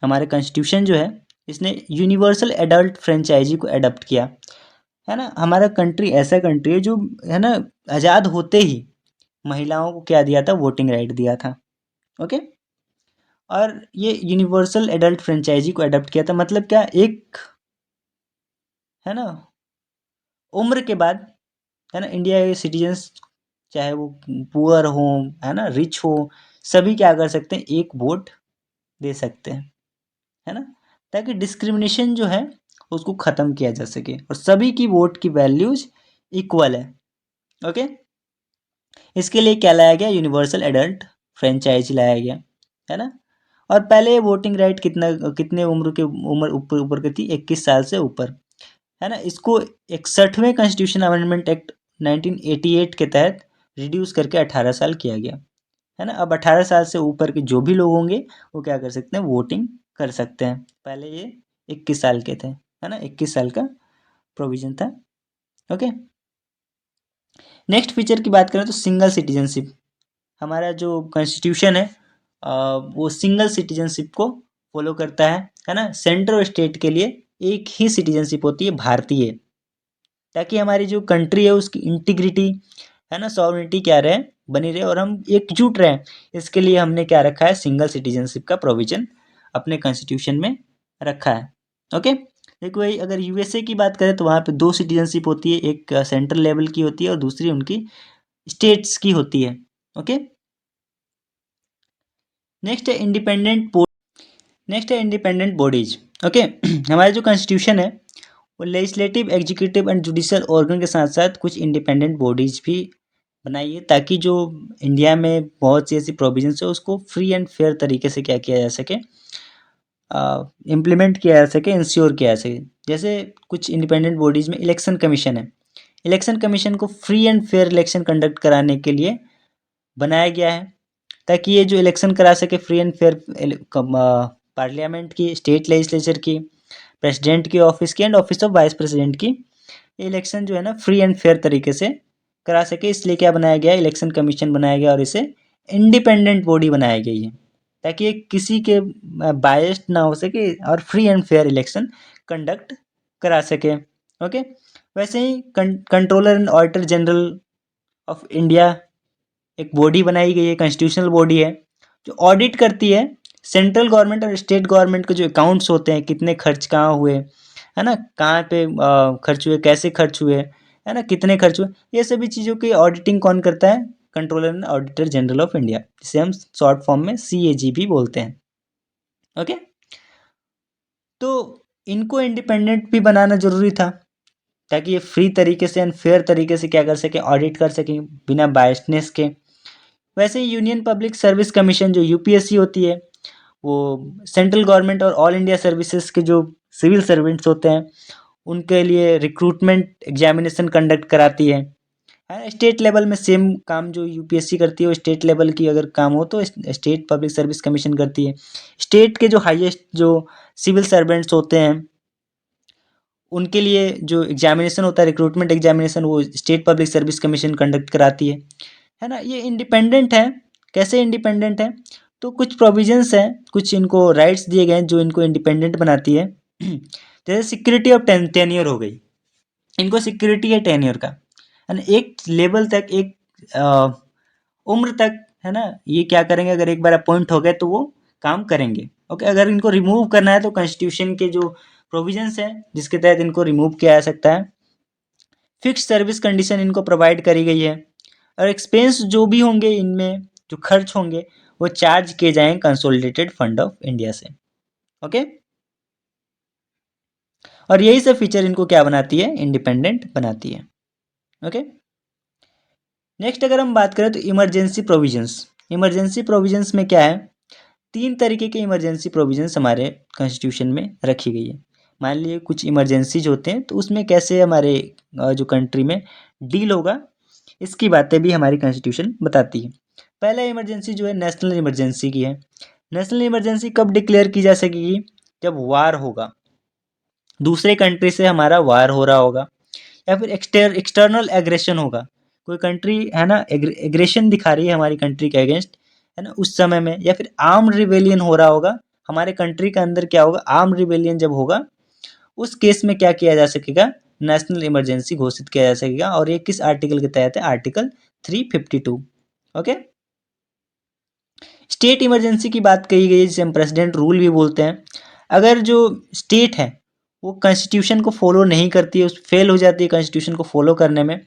हमारे कॉन्स्टिट्यूशन जो है इसने यूनिवर्सल एडल्ट फ्रेंचाइजी को अडॉप्ट किया है ना। हमारा कंट्री ऐसा कंट्री है जो है ना आज़ाद होते ही महिलाओं को क्या दिया था, वोटिंग राइट दिया था। ओके, और ये यूनिवर्सल एडल्ट फ्रेंचाइजी को अडॉप्ट किया था, मतलब क्या, एक है ना उम्र के बाद है ना इंडिया के सिटीजन्स चाहे वो पुअर हो है ना रिच हो, सभी क्या कर सकते हैं, एक वोट दे सकते हैं है ना, ताकि डिस्क्रिमिनेशन जो है उसको ख़त्म किया जा सके और सभी की वोट की वैल्यूज इक्वल है। ओके, इसके लिए क्या लाया गया, यूनिवर्सल एडल्ट फ्रेंचाइज लाया गया है ना। और पहले वोटिंग राइट कितने उम्र के उम्र ऊपर ऊपर की थी, 21 साल से ऊपर है ना। इसको 61वें कॉन्स्टिट्यूशन अमेंडमेंट एक्ट 1988 के तहत रिड्यूस करके 18 साल किया गया है ना। अब 18 साल से ऊपर के जो भी लोग होंगे वो क्या कर सकते हैं, वोटिंग कर सकते हैं। पहले ये 21 साल के थे है ना, 21 साल का प्रोविजन था। ओके, नेक्स्ट फीचर की बात करें तो सिंगल सिटीजनशिप। हमारा जो कॉन्स्टिट्यूशन है वो सिंगल सिटीजनशिप को फॉलो करता है ना। सेंट्रल और स्टेट के लिए एक ही सिटीजनशिप होती है, भारतीय, ताकि हमारी जो कंट्री है उसकी इंटीग्रिटी है ना, सॉवरेनिटी क्या रहे, बनी रहे और हम एकजुट रहें। इसके लिए हमने क्या रखा है, सिंगल सिटीजनशिप का प्रोविजन अपने कॉन्स्टिट्यूशन में रखा है। ओके, देखो भाई, अगर यूएसए की बात करें तो वहाँ पे 2 सिटीजनशिप होती है, एक सेंट्रल लेवल की होती है और दूसरी उनकी स्टेट्स की होती है। ओके, नेक्स्ट है इंडिपेंडेंट बॉडीज। ओके, हमारा जो कॉन्स्टिट्यूशन है वो legislative, executive and judicial organ के साथ साथ कुछ इंडिपेंडेंट बॉडीज भी बनाई है, ताकि जो इंडिया में बहुत सी ऐसी प्रोविजंस है उसको फ्री एंड फेयर तरीके से क्या किया जा सके, इम्प्लीमेंट किया जा सके, इंश्योर किया जा सके। जैसे कुछ इंडिपेंडेंट बॉडीज में इलेक्शन कमीशन है। इलेक्शन कमीशन को free and fair election conduct कराने के लिए बनाया गया है, ताकि ये जो इलेक्शन करा सके फ्री एंड फेयर, पार्लियामेंट की, स्टेट लेजिस्लेचर की, प्रेसिडेंट की ऑफिस की and office of vice president की इलेक्शन जो है ना फ्री एंड फेयर तरीके से करा सके। इसलिए क्या बनाया गया, इलेक्शन कमीशन बनाया गया और इसे इंडिपेंडेंट बॉडी बनाया गई है, ताकि ये किसी के बायस्ड ना हो सके और free and fair election conduct करा सके। ओके, वैसे ही controller and auditor general of India एक बॉडी बनाई गई है, कॉन्स्टिट्यूशनल बॉडी है, जो ऑडिट करती है सेंट्रल गवर्नमेंट और स्टेट गवर्नमेंट के जो अकाउंट्स होते हैं, कितने खर्च कहाँ हुए है ना, कहाँ पे खर्च हुए, कैसे खर्च हुए है ना, कितने खर्च हुए, ये सभी चीज़ों की ऑडिटिंग कौन करता है, controller and auditor general of India, जिसे हम शॉर्ट फॉर्म में CAG भी बोलते हैं। ओके, तो इनको इंडिपेंडेंट भी बनाना जरूरी था, ताकि ये फ्री तरीके से एंड फेयर तरीके से क्या कर सके, ऑडिट कर सकें बिना बायसनेस के। वैसे ही यूनियन पब्लिक सर्विस कमीशन जो UPSC होती है, वो सेंट्रल गवर्नमेंट और ऑल इंडिया सर्विसेज के जो सिविल सर्वेंट्स होते हैं उनके लिए रिक्रूटमेंट एग्जामिनेशन कंडक्ट कराती है। स्टेट लेवल में सेम काम जो UPSC करती है वो स्टेट लेवल की अगर काम हो तो स्टेट पब्लिक सर्विस कमीशन करती है। स्टेट के जो हाईएस्ट जो सिविल सर्वेंट्स होते हैं उनके लिए जो एग्जामिनेशन होता है, रिक्रूटमेंट एग्जामिनेशन, वो state public service commission conduct कराती है ना। ये इंडिपेंडेंट है। कैसे इंडिपेंडेंट है, तो कुछ प्रोविजंस हैं, कुछ इनको राइट्स दिए गए हैं जो इनको इंडिपेंडेंट बनाती है। जैसे सिक्योरिटी ऑफ टेन्योर हो गई, इनको सिक्योरिटी है टेन्योर का है ना, एक लेवल तक, एक उम्र तक है ना, ये क्या करेंगे, अगर एक बार अपॉइंट हो गए तो वो काम करेंगे। ओके, अगर इनको रिमूव करना है तो कॉन्स्टिट्यूशन के जो प्रोविजंस हैं जिसके तहत इनको रिमूव किया जा सकता है। फिक्स सर्विस कंडीशन इनको प्रोवाइड करी गई है और एक्सपेंस जो भी होंगे इनमें जो खर्च होंगे वो चार्ज किए जाएंगे कंसोलिडेटेड फंड ऑफ इंडिया से। ओके, और यही सब फीचर इनको क्या बनाती है, इंडिपेंडेंट बनाती है। ओके, नेक्स्ट अगर हम बात करें तो इमरजेंसी प्रोविजंस। इमरजेंसी प्रोविजंस में क्या है, 3 तरीके के इमरजेंसी प्रोविजंस हमारे कॉन्स्टिट्यूशन में रखी गई है। मान लीजिए कुछ इमरजेंसीज होते हैं तो उसमें कैसे हमारे जो कंट्री में डील होगा, इसकी बातें भी हमारी कॉन्स्टिट्यूशन बताती है। पहला इमरजेंसी जो है नेशनल इमरजेंसी की है। नेशनल इमरजेंसी कब डिक्लेयर की जा सकेगी, जब वार होगा, दूसरे कंट्री से हमारा वार हो रहा होगा, या फिर एक्सटर्नल एग्रेशन होगा, कोई कंट्री है ना एग्रेशन दिखा रही है हमारी कंट्री के अगेंस्ट, है ना, उस समय में, या फिर आर्म्ड रिबेलियन हो रहा होगा हमारे कंट्री के अंदर, क्या होगा, आर्म्ड रिबेलियन जब होगा उस केस में क्या किया जा सकेगा, नेशनल इमरजेंसी घोषित किया जा सकेगा। और ये किस आर्टिकल के तहत है, आर्टिकल 352। ओके, स्टेट इमरजेंसी की बात कही गई है जिसे हम प्रेसिडेंट रूल भी बोलते हैं। अगर जो स्टेट है वो कॉन्स्टिट्यूशन को फॉलो नहीं करती है, उस फेल हो जाती है कॉन्स्टिट्यूशन को फॉलो करने में,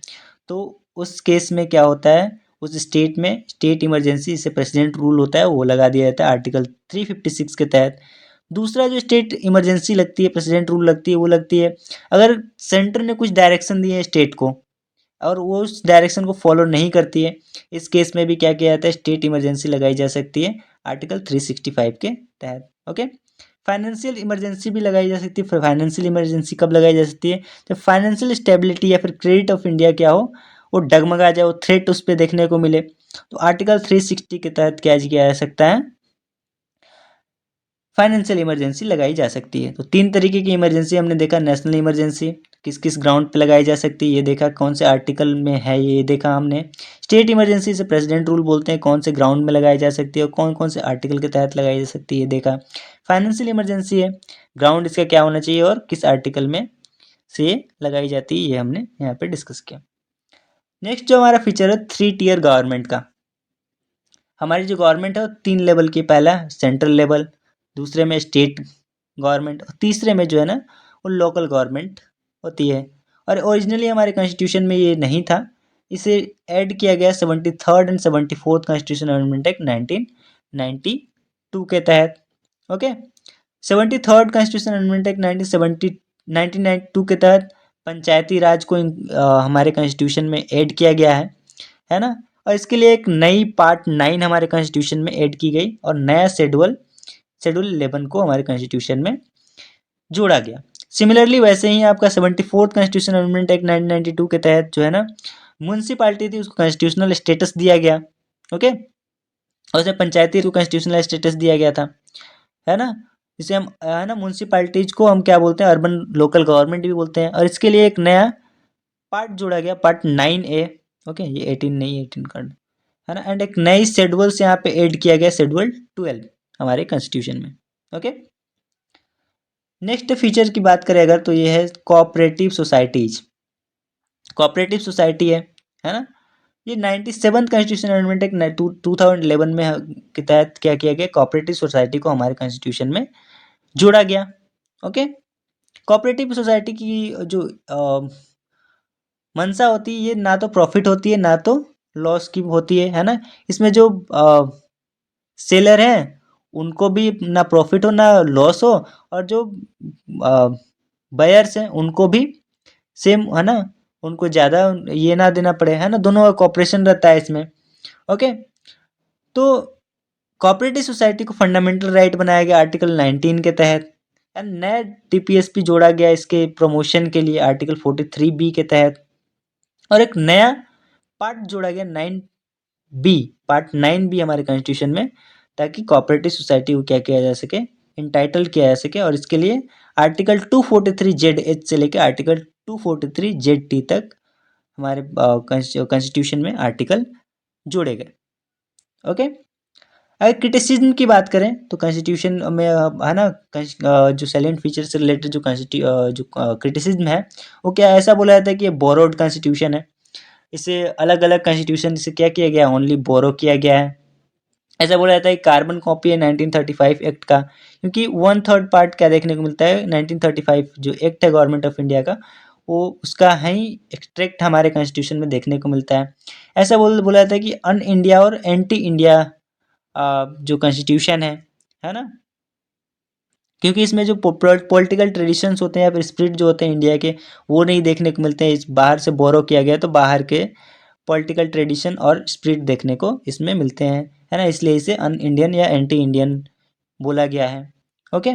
तो उस केस में क्या होता है, उस स्टेट में स्टेट इमरजेंसी जिसे प्रेसिडेंट रूल होता है वो लगा दिया जाता है आर्टिकल 356 के तहत। दूसरा जो स्टेट इमरजेंसी लगती है, प्रेसिडेंट रूल लगती है, वो लगती है अगर सेंटर ने कुछ डायरेक्शन दिए है स्टेट को और वो उस डायरेक्शन को फॉलो नहीं करती है, इस केस में भी क्या किया जाता है, स्टेट इमरजेंसी लगाई जा सकती है आर्टिकल 365 के तहत। ओके, फाइनेंशियल इमरजेंसी भी लगाई जा सकती है। फाइनेंशियल इमरजेंसी कब लगाई जा सकती है, जब फाइनेंशियल स्टेबिलिटी या फिर क्रेडिट ऑफ इंडिया क्या हो, वो डगमगा जाए, वो थ्रेट उस पर देखने को मिले, तो आर्टिकल 360 के तहत क्या किया जा सकता है, फाइनेंशियल इमरजेंसी लगाई जा सकती है। तो तीन तरीके की इमरजेंसी हमने देखा, नेशनल इमरजेंसी किस किस ग्राउंड पे लगाई जा सकती है ये देखा, कौन से आर्टिकल में है ये देखा हमने। स्टेट इमरजेंसी से प्रेसिडेंट रूल बोलते हैं, कौन से ग्राउंड में लगाई जा सकती है और कौन कौन से आर्टिकल के तहत लगाई जा सकती है ये देखा। फाइनेंशियल इमरजेंसी है, ग्राउंड इसका क्या होना चाहिए और किस आर्टिकल में से लगाई जाती है ये हमने यहाँ पे डिस्कस किया। नेक्स्ट जो हमारा फीचर है 3 टियर गवर्नमेंट का। हमारी जो गवर्नमेंट है वो 3 लेवल की, पहला सेंट्रल लेवल, दूसरे में स्टेट गवर्नमेंट और तीसरे में जो है ना वो लोकल गवर्नमेंट होती है। और ओरिजिनली हमारे कॉन्स्टिट्यूशन में ये नहीं था, इसे ऐड किया गया 73rd and 74th constitution amendment act 1992 के तहत। Okay, 73rd constitution amendment act 1992 के तहत पंचायती राज को हमारे कॉन्स्टिट्यूशन में ऐड किया गया है ना। और इसके लिए एक नई पार्ट 9 हमारे कॉन्स्टिट्यूशन में ऐड की गई और नया शेड्यूल 11 को हमारे कॉन्स्टिट्यूशन में जोड़ा गया। सिमिलरली वैसे ही आपका 74th कॉन्स्टिट्यूशन अमेंडमेंट एक्ट 1992 के तहत जो है ना म्यूनसिपालिटी थी उसको कॉन्स्टिट्यूशनल स्टेटस दिया गया। ओके, और उसे पंचायती को कॉन्स्टिट्यूशनल स्टेटस दिया गया था, है ना। जिसे हम है ना म्यूनसिपालिटीज को हम क्या बोलते हैं, अर्बन लोकल गवर्नमेंट भी बोलते हैं। और इसके लिए एक नया पार्ट जोड़ा गया, पार्ट 9A। ओके, ये 18 नहीं, 18 कर दो, है ना। एंड एक नई शेड्यूल्स यहाँ पे ऐड किया गया, शेड्यूल 12 हमारे कॉन्स्टिट्यूशन में। ओके, नेक्स्ट फीचर की बात करें अगर, तो ये है कोऑपरेटिव सोसाइटीज। कोऑपरेटिव सोसाइटी है ना, ये 97th कॉन्स्टिट्यूशन अमेंडमेंट एक 2011 में के तहत क्या किया गया, कोऑपरेटिव सोसाइटी को हमारे कॉन्स्टिट्यूशन में जोड़ा गया। ओके, कोऑपरेटिव सोसाइटी की जो मंशा होती है, ये ना तो प्रॉफिट होती है ना तो लॉस की होती है ना। इसमें जो सेलर हैं उनको भी ना प्रॉफिट हो ना लॉस हो, और जो बायर्स हैं उनको भी सेम, है ना, उनको ज़्यादा ये ना देना पड़े, है ना, दोनों का कॉपरेशन रहता है इसमें। ओके, तो कोऑपरेटिव सोसाइटी को फंडामेंटल राइट बनाया गया आर्टिकल 19 के तहत। नया टीपीएसपी जोड़ा गया इसके प्रमोशन के लिए आर्टिकल 43B के तहत। और एक नया पार्ट जोड़ा गया 9B, पार्ट 9B हमारे कॉन्स्टिट्यूशन में, ताकि कोऑपरेटिव सोसाइटी को क्या किया जा सके, इंटाइटल किया जा सके। और इसके लिए आर्टिकल 243ZH से लेकर आर्टिकल 243ZT तक हमारे कॉन्स्टिट्यूशन में आर्टिकल जोड़े गए। ओके, अगर क्रिटिसिज्म की बात करें तो कॉन्स्टिट्यूशन में है ना, जो सैलेंट फीचर से रिलेटेड जो क्रिटिसिज्म है वो क्या ऐसा बोला जाता है कि ये बोरोड कॉन्स्टिट्यूशन है, इसे अलग अलग कॉन्स्टिट्यूशन से क्या किया गया, ओनली बोरो किया गया है। ऐसा बोला जाता है कार्बन कॉपी है 1935 एक्ट का, क्योंकि 1/3 पार्ट क्या देखने को मिलता है 1935 जो एक्ट है गवर्नमेंट ऑफ इंडिया का, वो उसका है ही एक्सट्रैक्ट हमारे कॉन्स्टिट्यूशन में देखने को मिलता है। ऐसा बोला जाता है कि अन इंडिया और एंटी इंडिया जो कॉन्स्टिट्यूशन है ना, क्योंकि इसमें जो पॉलिटिकल ट्रेडिशंस होते हैं या फिर स्पिरिट जो होते हैं इंडिया के, वो नहीं देखने को मिलते हैं। इस बाहर से बोरो किया गया तो बाहर के पॉलिटिकल ट्रेडिशन और स्पिरिट देखने को इसमें मिलते हैं, है ना, इसलिए इसे अन इंडियन या एंटी इंडियन बोला गया है। ओके,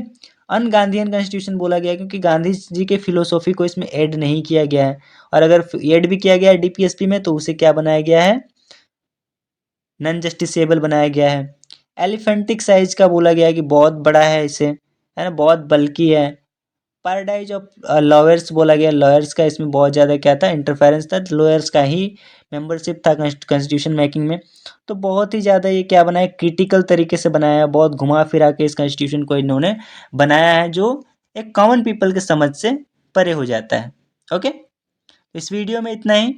अन गांधीयन कॉन्स्टिट्यूशन बोला गया है क्योंकि गांधी जी के फिलोसॉफी को इसमें ऐड नहीं किया गया है। और अगर ऐड भी किया गया है डीपीएसपी में तो उसे क्या बनाया गया है, नॉन जस्टिसेबल बनाया गया है। एलिफेंटिक साइज का बोला गया है कि बहुत बड़ा है इसे, है ना, बहुत बल्कि है। पैराडाइज ऑफ लॉयर्स बोला गया, लॉयर्स का इसमें बहुत ज़्यादा क्या था, इंटरफेरेंस था, लॉयर्स का ही मेंबरशिप था कॉन्स्टिट्यूशन मेकिंग में। तो बहुत ही ज़्यादा ये क्या बनाया, क्रिटिकल तरीके से बनाया है, बहुत घुमा फिरा के इस कॉन्स्टिट्यूशन को इन्होंने बनाया है, जो एक कॉमन पीपल के समझ से परे हो जाता है। ओके, इस वीडियो में इतना ही।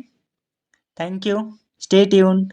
Thank you, stay tuned.